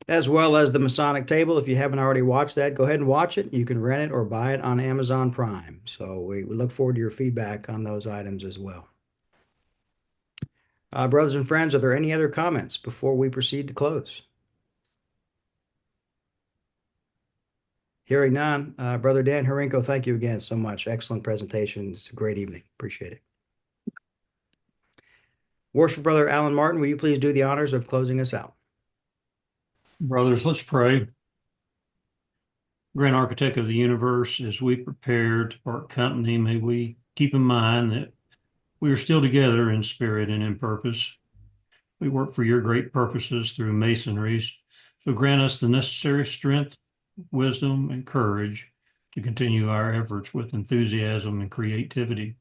as well as the Masonic Table. If you haven't already watched that, go ahead and watch it. You can rent it or buy it on Amazon Prime. So we look forward to your feedback on those items as well. Brothers and friends, are there any other comments before we proceed to close? Hearing none, Brother Dan Hrinko, thank you again so much. Excellent presentation. It's a great evening. Appreciate it. Worship Brother Alan Martin, will you please do the honors of closing us out? Brothers, let's pray. Grand Architect of the universe, as we prepare to part company, may we keep in mind that we are still together in spirit and in purpose. We work for your great purposes through masonries. So grant us the necessary strength, wisdom, and courage to continue our efforts with enthusiasm and creativity.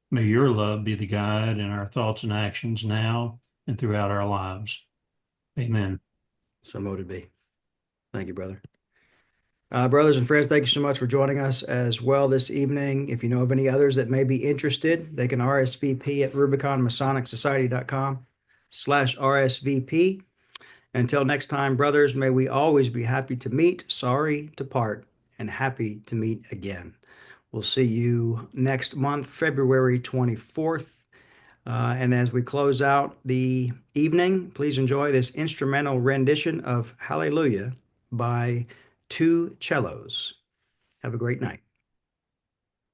May your love be the guide in our thoughts and actions now and throughout our lives. Amen. So mote be. Thank you, brother. Brothers and friends, thank you so much for joining us as well this evening. If you know of any others that may be interested, they can RSVP at RubiconMasonicSociety.com/RSVP. Until next time, brothers, may we always be happy to meet, sorry to part, and happy to meet again. We'll see you next month, February 24th. And as we close out the evening, please enjoy this instrumental rendition of Hallelujah by two cellos. Have a great night.